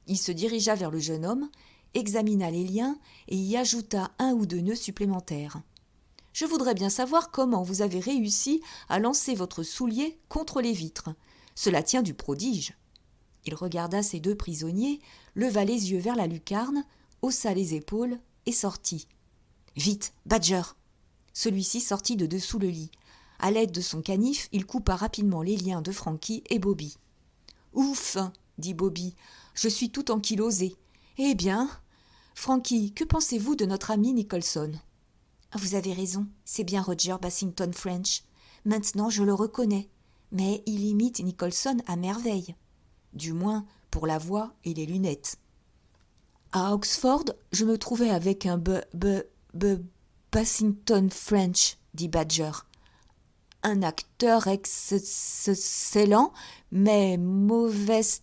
Il se dirigea vers le jeune homme, examina les liens et y ajouta 1 ou 2 nœuds supplémentaires. « Je voudrais bien savoir comment vous avez réussi à lancer votre soulier contre les vitres. Cela tient du prodige. » Il regarda ses 2 prisonniers, leva les yeux vers la lucarne, haussa les épaules et sortit. « Vite, Badger !» Celui-ci sortit de dessous le lit. À l'aide de son canif, il coupa rapidement les liens de Frankie et Bobby. « Ouf !» dit Bobby. « Je suis tout ankylosé. Eh bien, Frankie, que pensez-vous de notre ami Nicholson ?»« Vous avez raison, c'est bien Roger Bassington French. Maintenant, je le reconnais. Mais il imite Nicholson à merveille. Du moins, pour la voix et les lunettes. À Oxford, je me trouvais avec un Bassington French, dit Badger. Un acteur excellent, mais mauvaise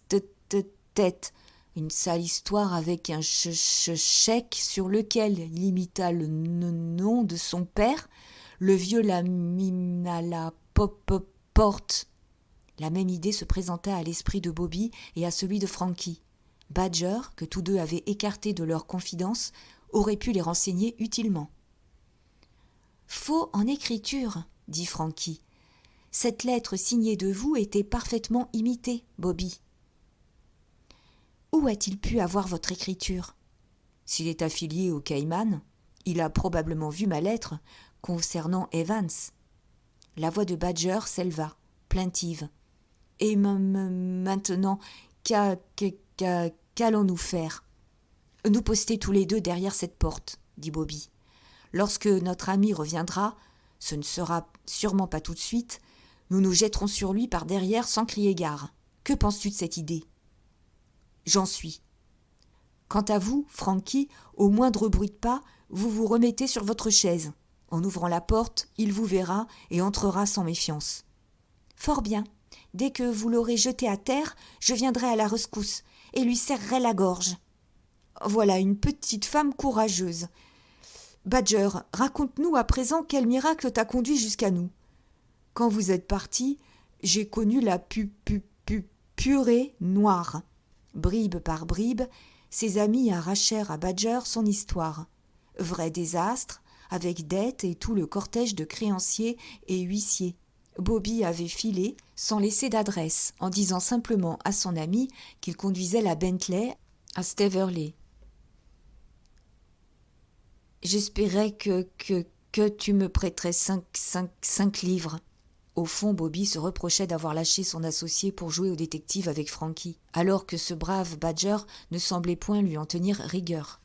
tête. Une sale histoire avec un chèque sur lequel il imita le nom de son père. Le vieux l'a mis à la porte. La même idée se présenta à l'esprit de Bobby et à celui de Frankie. Badger, que tous deux avaient écarté de leur confidence, aurait pu les renseigner utilement. « Faux en écriture, » dit Frankie. « Cette lettre signée de vous était parfaitement imitée, Bobby. » Où a-t-il pu avoir votre écriture ? S'il est affilié au Cayman, il a probablement vu ma lettre concernant Evans. La voix de Badger s'éleva, plaintive. « Et maintenant, qu'allons-nous faire ? » « Nous poster tous les 2 derrière cette porte, » dit Bobby. « Lorsque notre ami reviendra, ce ne sera sûrement pas tout de suite, nous nous jetterons sur lui par derrière sans crier gare. Que penses-tu de cette idée ? » « J'en suis. Quant à vous, Frankie, au moindre bruit de pas, vous vous remettez sur votre chaise. En ouvrant la porte, il vous verra et entrera sans méfiance. »« Fort bien. Dès que vous l'aurez jeté à terre, je viendrai à la rescousse et lui serrerai la gorge. » Voilà une petite femme courageuse. Badger, raconte-nous à présent quel miracle t'a conduit jusqu'à nous. Quand vous êtes parti, j'ai connu la purée noire. Bribe par bribe, ses amis arrachèrent à Badger son histoire. Vrai désastre, avec dettes et tout le cortège de créanciers et huissiers. Bobby avait filé sans laisser d'adresse, en disant simplement à son ami qu'il conduisait la Bentley à Staveley. « J'espérais que tu me prêterais 5 livres. » Au fond, Bobby se reprochait d'avoir lâché son associé pour jouer au détective avec Frankie, alors que ce brave Badger ne semblait point lui en tenir rigueur.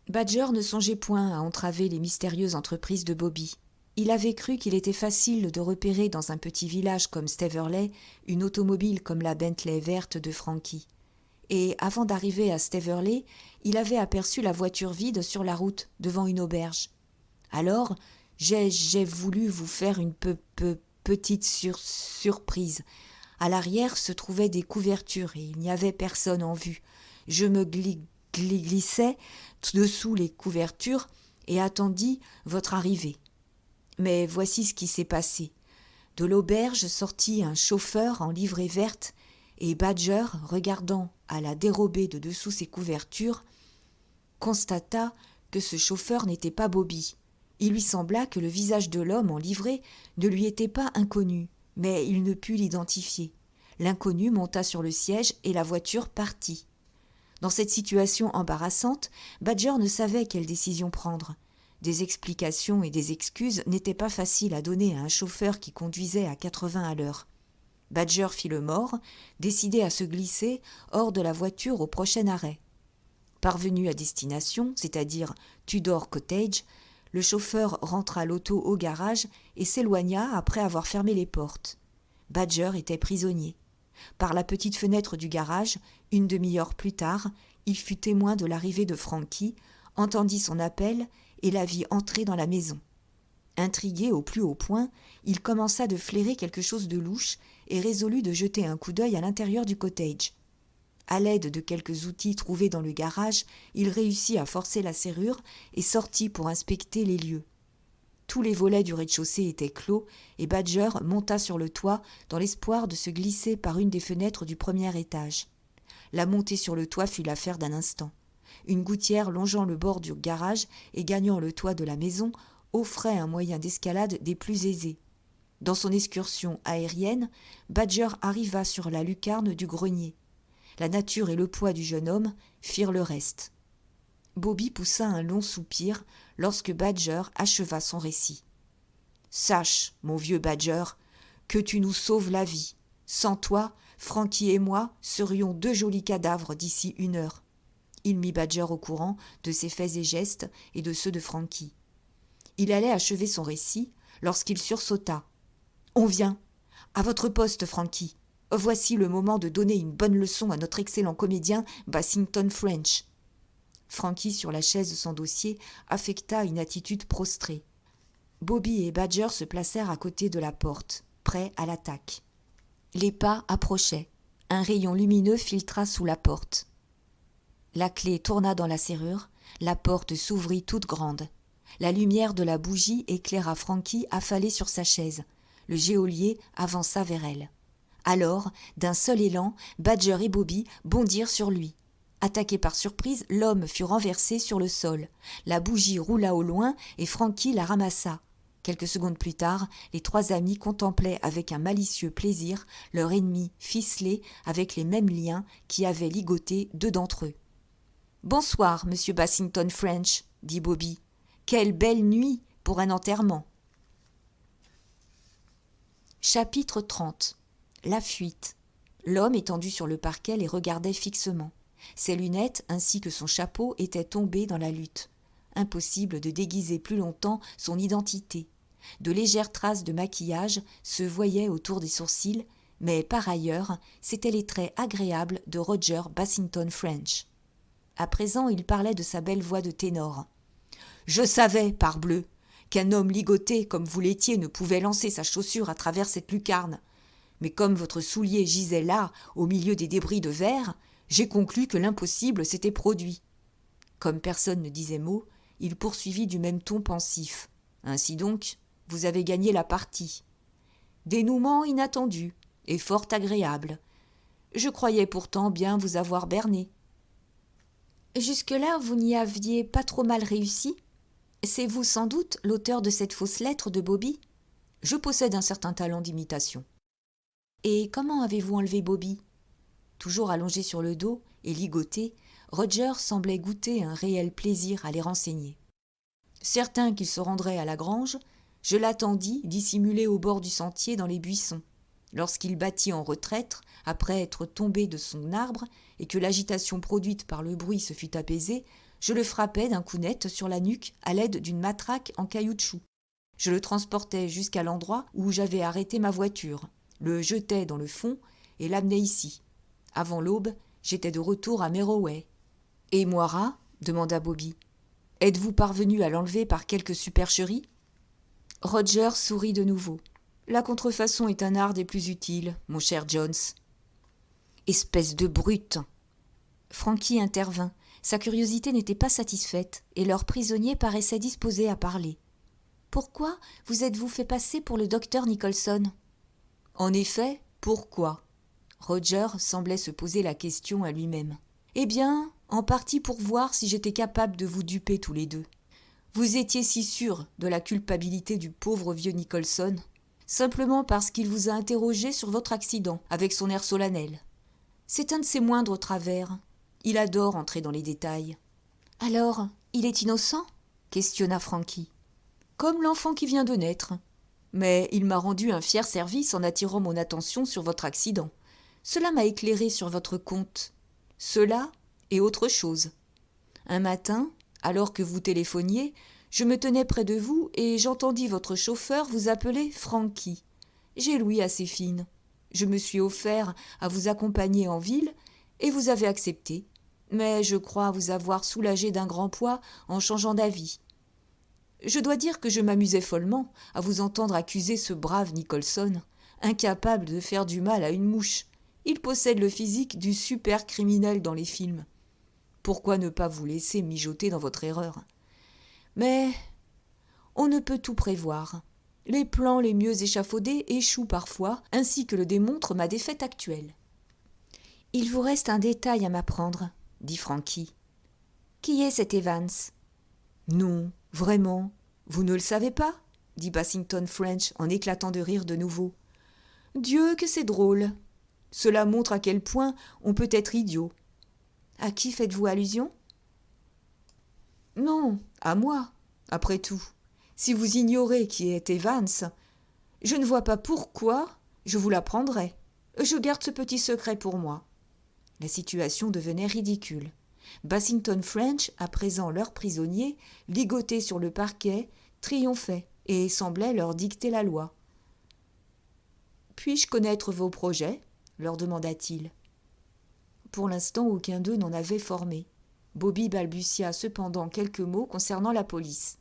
Badger ne songeait point à entraver les mystérieuses entreprises de Bobby. Il avait cru qu'il était facile de repérer dans un petit village comme Staveley une automobile comme la Bentley verte de Frankie. Et avant d'arriver à Staveley, il avait aperçu la voiture vide sur la route devant une auberge. Alors, j'ai voulu vous faire une petite surprise. À l'arrière se trouvaient des couvertures et il n'y avait personne en vue. Je me glissais dessous les couvertures et attendis votre arrivée. Mais voici ce qui s'est passé. De l'auberge sortit un chauffeur en livrée verte et Badger, regardant à la dérobée de dessous ses couvertures, constata que ce chauffeur n'était pas Bobby. Il lui sembla que le visage de l'homme en livrée ne lui était pas inconnu, mais il ne put l'identifier. L'inconnu monta sur le siège et la voiture partit. Dans cette situation embarrassante, Badger ne savait quelle décision prendre. Des explications et des excuses n'étaient pas faciles à donner à un chauffeur qui conduisait à 80 à l'heure. Badger fit le mort, décidé à se glisser hors de la voiture au prochain arrêt. Parvenu à destination, c'est-à-dire Tudor Cottage, le chauffeur rentra l'auto au garage et s'éloigna après avoir fermé les portes. Badger était prisonnier. Par la petite fenêtre du garage, une demi-heure plus tard, il fut témoin de l'arrivée de Frankie, entendit son appel et la vit entrer dans la maison. Intrigué au plus haut point, il commença de flairer quelque chose de louche et résolut de jeter un coup d'œil à l'intérieur du cottage. À l'aide de quelques outils trouvés dans le garage, il réussit à forcer la serrure et sortit pour inspecter les lieux. Tous les volets du rez-de-chaussée étaient clos et Badger monta sur le toit dans l'espoir de se glisser par une des fenêtres du premier étage. La montée sur le toit fut l'affaire d'un instant. Une gouttière longeant le bord du garage et gagnant le toit de la maison offrait un moyen d'escalade des plus aisés. Dans son excursion aérienne, Badger arriva sur la lucarne du grenier. La nature et le poids du jeune homme firent le reste. Bobby poussa un long soupir lorsque Badger acheva son récit. « Sache, mon vieux Badger, que tu nous sauves la vie. Sans toi, Frankie et moi serions 2 jolis cadavres d'ici 1 heure. » Il mit Badger au courant de ses faits et gestes et de ceux de Frankie. Il allait achever son récit lorsqu'il sursauta. « On vient. À votre poste, Frankie. Voici le moment de donner une bonne leçon à notre excellent comédien Bassington French. » Frankie, sur la chaise sans dossier, affecta une attitude prostrée. Bobby et Badger se placèrent à côté de la porte, prêts à l'attaque. Les pas approchaient. Un rayon lumineux filtra sous la porte. La clé tourna dans la serrure, la porte s'ouvrit toute grande. La lumière de la bougie éclaira Frankie affalé sur sa chaise. Le geôlier avança vers elle. Alors, d'un seul élan, Badger et Bobby bondirent sur lui. Attaqué par surprise, l'homme fut renversé sur le sol. La bougie roula au loin et Frankie la ramassa. Quelques secondes plus tard, les 3 amis contemplaient avec un malicieux plaisir leur ennemi ficelé avec les mêmes liens qui avaient ligoté 2 d'entre eux. « Bonsoir, monsieur Bassington French, » dit Bobby. « Quelle belle nuit pour un enterrement !» Chapitre 30. La fuite. L'homme étendu sur le parquet les regardait fixement. Ses lunettes ainsi que son chapeau étaient tombés dans la lutte. Impossible de déguiser plus longtemps son identité. De légères traces de maquillage se voyaient autour des sourcils, mais par ailleurs, c'étaient les traits agréables de Roger Bassington French. À présent, il parlait de sa belle voix de ténor. « Je savais, parbleu, qu'un homme ligoté comme vous l'étiez ne pouvait lancer sa chaussure à travers cette lucarne. Mais comme votre soulier gisait là, au milieu des débris de verre, j'ai conclu que l'impossible s'était produit. » Comme personne ne disait mot, il poursuivit du même ton pensif. « Ainsi donc, vous avez gagné la partie. Dénouement inattendu et fort agréable. Je croyais pourtant bien vous avoir berné. » « Jusque-là, vous n'y aviez pas trop mal réussi ? C'est vous sans doute l'auteur de cette fausse lettre de Bobby ? Je possède un certain talent d'imitation. » « Et comment avez-vous enlevé Bobby ?» Toujours allongé sur le dos et ligoté, Roger semblait goûter un réel plaisir à les renseigner. Certain qu'il se rendrait à la grange, je l'attendis dissimulé au bord du sentier dans les buissons. Lorsqu'il battit en retraite, après être tombé de son arbre, et que l'agitation produite par le bruit se fut apaisée, je le frappai d'un coup net sur la nuque à l'aide d'une matraque en caoutchouc. Je le transportai jusqu'à l'endroit où j'avais arrêté ma voiture, le jetai dans le fond et l'amenai ici. Avant l'aube, j'étais de retour à Merroway. « Et Moira ?» demanda Bobby. « Êtes-vous parvenu à l'enlever par quelque supercherie ?» Roger sourit de nouveau. « La contrefaçon est un art des plus utiles, mon cher Jones. »« Espèce de brute !» Frankie intervint. Sa curiosité n'était pas satisfaite et leur prisonnier paraissait disposé à parler. « Pourquoi vous êtes-vous fait passer pour le docteur Nicholson ?»« En effet, pourquoi ?» Roger semblait se poser la question à lui-même. « Eh bien, en partie pour voir si j'étais capable de vous duper tous les deux. Vous étiez si sûr de la culpabilité du pauvre vieux Nicholson, simplement parce qu'il vous a interrogé sur votre accident avec son air solennel. C'est un de ses moindres travers. Il adore entrer dans les détails. »« Alors, il est innocent ?» questionna Frankie. « Comme l'enfant qui vient de naître. Mais il m'a rendu un fier service en attirant mon attention sur votre accident. Cela m'a éclairé sur votre compte. Cela et autre chose. Un matin, alors que vous téléphoniez, je me tenais près de vous et j'entendis votre chauffeur vous appeler Frankie. J'ai l'ouïe assez fine. Je me suis offert à vous accompagner en ville et vous avez accepté. Mais je crois vous avoir soulagé d'un grand poids en changeant d'avis. Je dois dire que je m'amusais follement à vous entendre accuser ce brave Nicholson, incapable de faire du mal à une mouche. Il possède le physique du super criminel dans les films. Pourquoi ne pas vous laisser mijoter dans votre erreur ? Mais on ne peut tout prévoir. Les plans les mieux échafaudés échouent parfois, ainsi que le démontre ma défaite actuelle. « Il vous reste un détail à m'apprendre, » dit Frankie. « Qui est cet Evans ?»« Non, vraiment, vous ne le savez pas ?» dit Bassington French en éclatant de rire de nouveau. « Dieu que c'est drôle. Cela montre à quel point on peut être idiot. À qui faites-vous allusion ? » Non, à moi, après tout. Si vous ignorez qui est Evans, je ne vois pas pourquoi je vous l'apprendrais. Je garde ce petit secret pour moi. La situation devenait ridicule. Bassington French, à présent leur prisonnier, ligoté sur le parquet, triomphait et semblait leur dicter la loi. « Puis-je connaître vos projets ?» leur demanda-t-il. Pour l'instant, aucun d'eux n'en avait formé. Bobby balbutia cependant quelques mots concernant la police.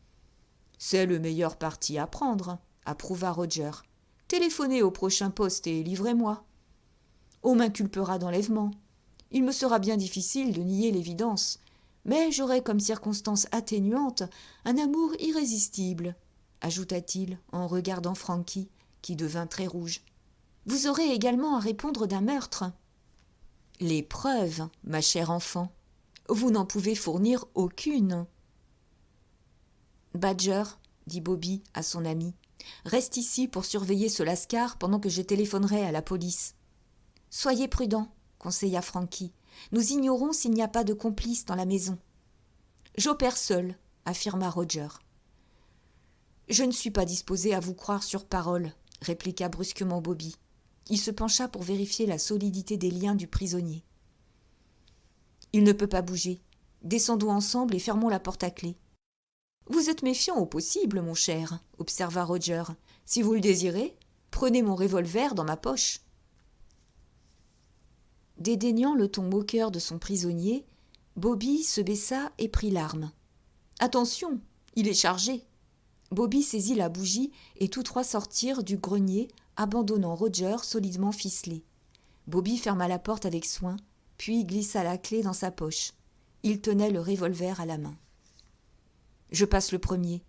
« C'est le meilleur parti à prendre, » approuva Roger. « Téléphonez au prochain poste et livrez-moi. On m'inculpera d'enlèvement. Il me sera bien difficile de nier l'évidence, mais j'aurai comme circonstance atténuante un amour irrésistible, » ajouta-t-il en regardant Frankie, qui devint très rouge. « Vous aurez également à répondre d'un meurtre. »« Les preuves, ma chère enfant. Vous n'en pouvez fournir aucune. »« Badger, » dit Bobby à son ami, « reste ici pour surveiller ce lascar pendant que je téléphonerai à la police. »« Soyez prudent, » conseilla Frankie. « Nous ignorons s'il n'y a pas de complice dans la maison. »« J'opère seul, » affirma Roger. « Je ne suis pas disposé à vous croire sur parole, » répliqua brusquement Bobby. Il se pencha pour vérifier la solidité des liens du prisonnier. « Il ne peut pas bouger. Descendons ensemble et fermons la porte à clé. »« Vous êtes méfiant au possible, mon cher, » observa Roger. « Si vous le désirez, prenez mon revolver dans ma poche. » Dédaignant le ton moqueur de son prisonnier, Bobby se baissa et prit l'arme. « Attention, il est chargé !» Bobby saisit la bougie et tous trois sortirent du grenier, abandonnant Roger solidement ficelé. Bobby ferma la porte avec soin, puis glissa la clé dans sa poche. Il tenait le revolver à la main. « Je passe le premier. »«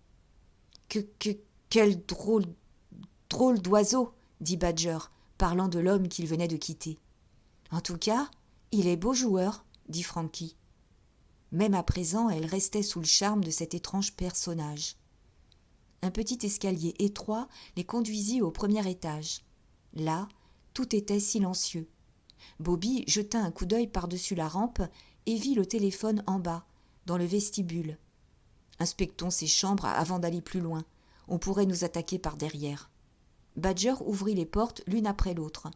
Quel drôle d'oiseau !» dit Badger, parlant de l'homme qu'il venait de quitter. « En tout cas, il est beau joueur, » dit Frankie. Même à présent, elle restait sous le charme de cet étrange personnage. Un petit escalier étroit les conduisit au premier étage. Là, tout était silencieux. Bobby jeta un coup d'œil par-dessus la rampe et vit le téléphone en bas, dans le vestibule. Inspectons ces chambres avant d'aller plus loin. On pourrait nous attaquer par derrière. Badger ouvrit les portes l'une après l'autre.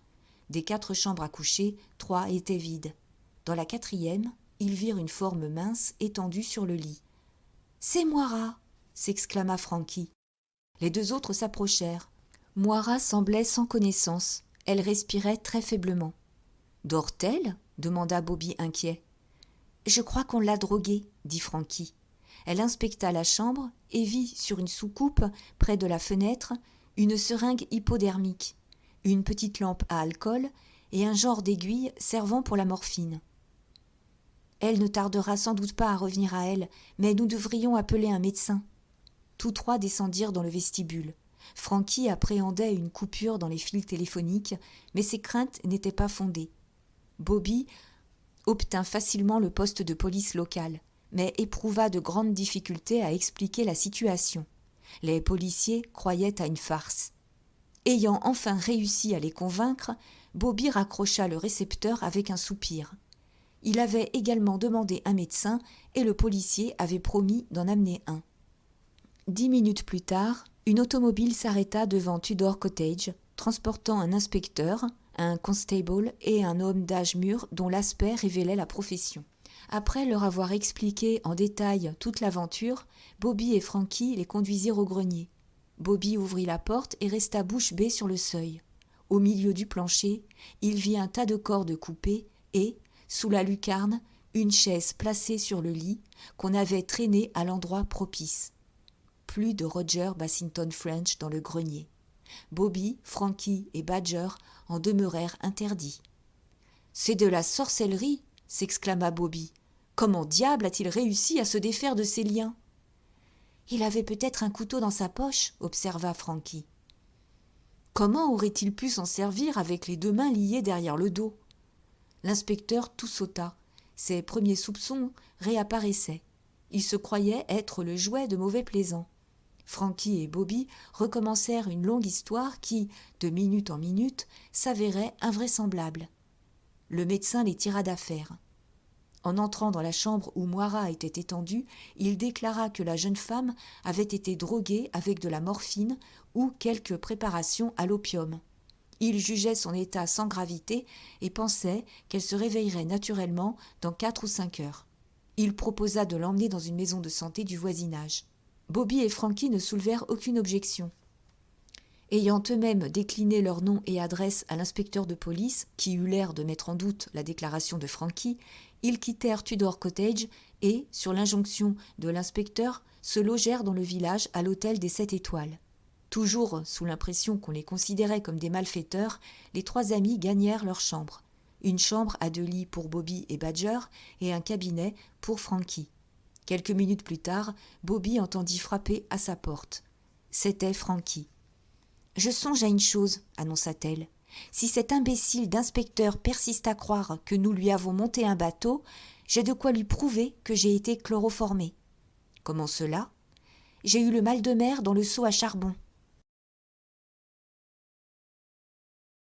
Des 4 chambres à coucher, 3 étaient vides. Dans la 4e, ils virent une forme mince étendue sur le lit. « C'est Moira !» s'exclama Frankie. Les 2 autres s'approchèrent. Moira semblait sans connaissance. Elle respirait très faiblement. « Dort-elle » demanda Bobby inquiet. « Je crois qu'on l'a droguée, » dit Frankie. Elle inspecta la chambre et vit sur une soucoupe, près de la fenêtre, une seringue hypodermique, une petite lampe à alcool et un genre d'aiguille servant pour la morphine. « Elle ne tardera sans doute pas à revenir à elle, mais nous devrions appeler un médecin. » Tous 3 descendirent dans le vestibule. Frankie appréhendait une coupure dans les fils téléphoniques, mais ses craintes n'étaient pas fondées. Bobby obtint facilement le poste de police locale, mais éprouva de grandes difficultés à expliquer la situation. Les policiers croyaient à une farce. Ayant enfin réussi à les convaincre, Bobby raccrocha le récepteur avec un soupir. Il avait également demandé un médecin et le policier avait promis d'en amener un. 10 minutes plus tard, une automobile s'arrêta devant Tudor Cottage, transportant un inspecteur, un constable et un homme d'âge mûr dont l'aspect révélait la profession. Après leur avoir expliqué en détail toute l'aventure, Bobby et Frankie les conduisirent au grenier. Bobby ouvrit la porte et resta bouche bée sur le seuil. Au milieu du plancher, il vit un tas de cordes coupées et, sous la lucarne, une chaise placée sur le lit qu'on avait traînée à l'endroit propice. Plus de Roger Bassington French dans le grenier. Bobby, Frankie et Badger en demeurèrent interdits. « C'est de la sorcellerie !» s'exclama Bobby. « Comment diable a-t-il réussi à se défaire de ses liens ?»« Il avait peut-être un couteau dans sa poche, » observa Frankie. « Comment aurait-il pu s'en servir avec les 2 mains liées derrière le dos ?» L'inspecteur tout sauta. Ses premiers soupçons réapparaissaient. Il se croyait être le jouet de mauvais plaisants. Frankie et Bobby recommencèrent une longue histoire qui, de minute en minute, s'avérait invraisemblable. Le médecin les tira d'affaire. En entrant dans la chambre où Moira était étendue, il déclara que la jeune femme avait été droguée avec de la morphine ou quelque préparation à l'opium. Il jugeait son état sans gravité et pensait qu'elle se réveillerait naturellement dans 4 ou 5 heures. Il proposa de l'emmener dans une maison de santé du voisinage. Bobby et Frankie ne soulevèrent aucune objection. Ayant eux-mêmes décliné leur nom et adresse à l'inspecteur de police, qui eut l'air de mettre en doute la déclaration de Frankie, ils quittèrent Tudor Cottage et, sur l'injonction de l'inspecteur, se logèrent dans le village à l'hôtel des 7 étoiles. Toujours sous l'impression qu'on les considérait comme des malfaiteurs, les 3 amis gagnèrent leur chambre. Une chambre à 2 lits pour Bobby et Badger et un cabinet pour Frankie. Quelques minutes plus tard, Bobby entendit frapper à sa porte. C'était Frankie. « Je songe à une chose, » annonça-t-elle. « Si cet imbécile d'inspecteur persiste à croire que nous lui avons monté un bateau, j'ai de quoi lui prouver que j'ai été chloroformée. »« Comment cela ? » « J'ai eu le mal de mer dans le seau à charbon. »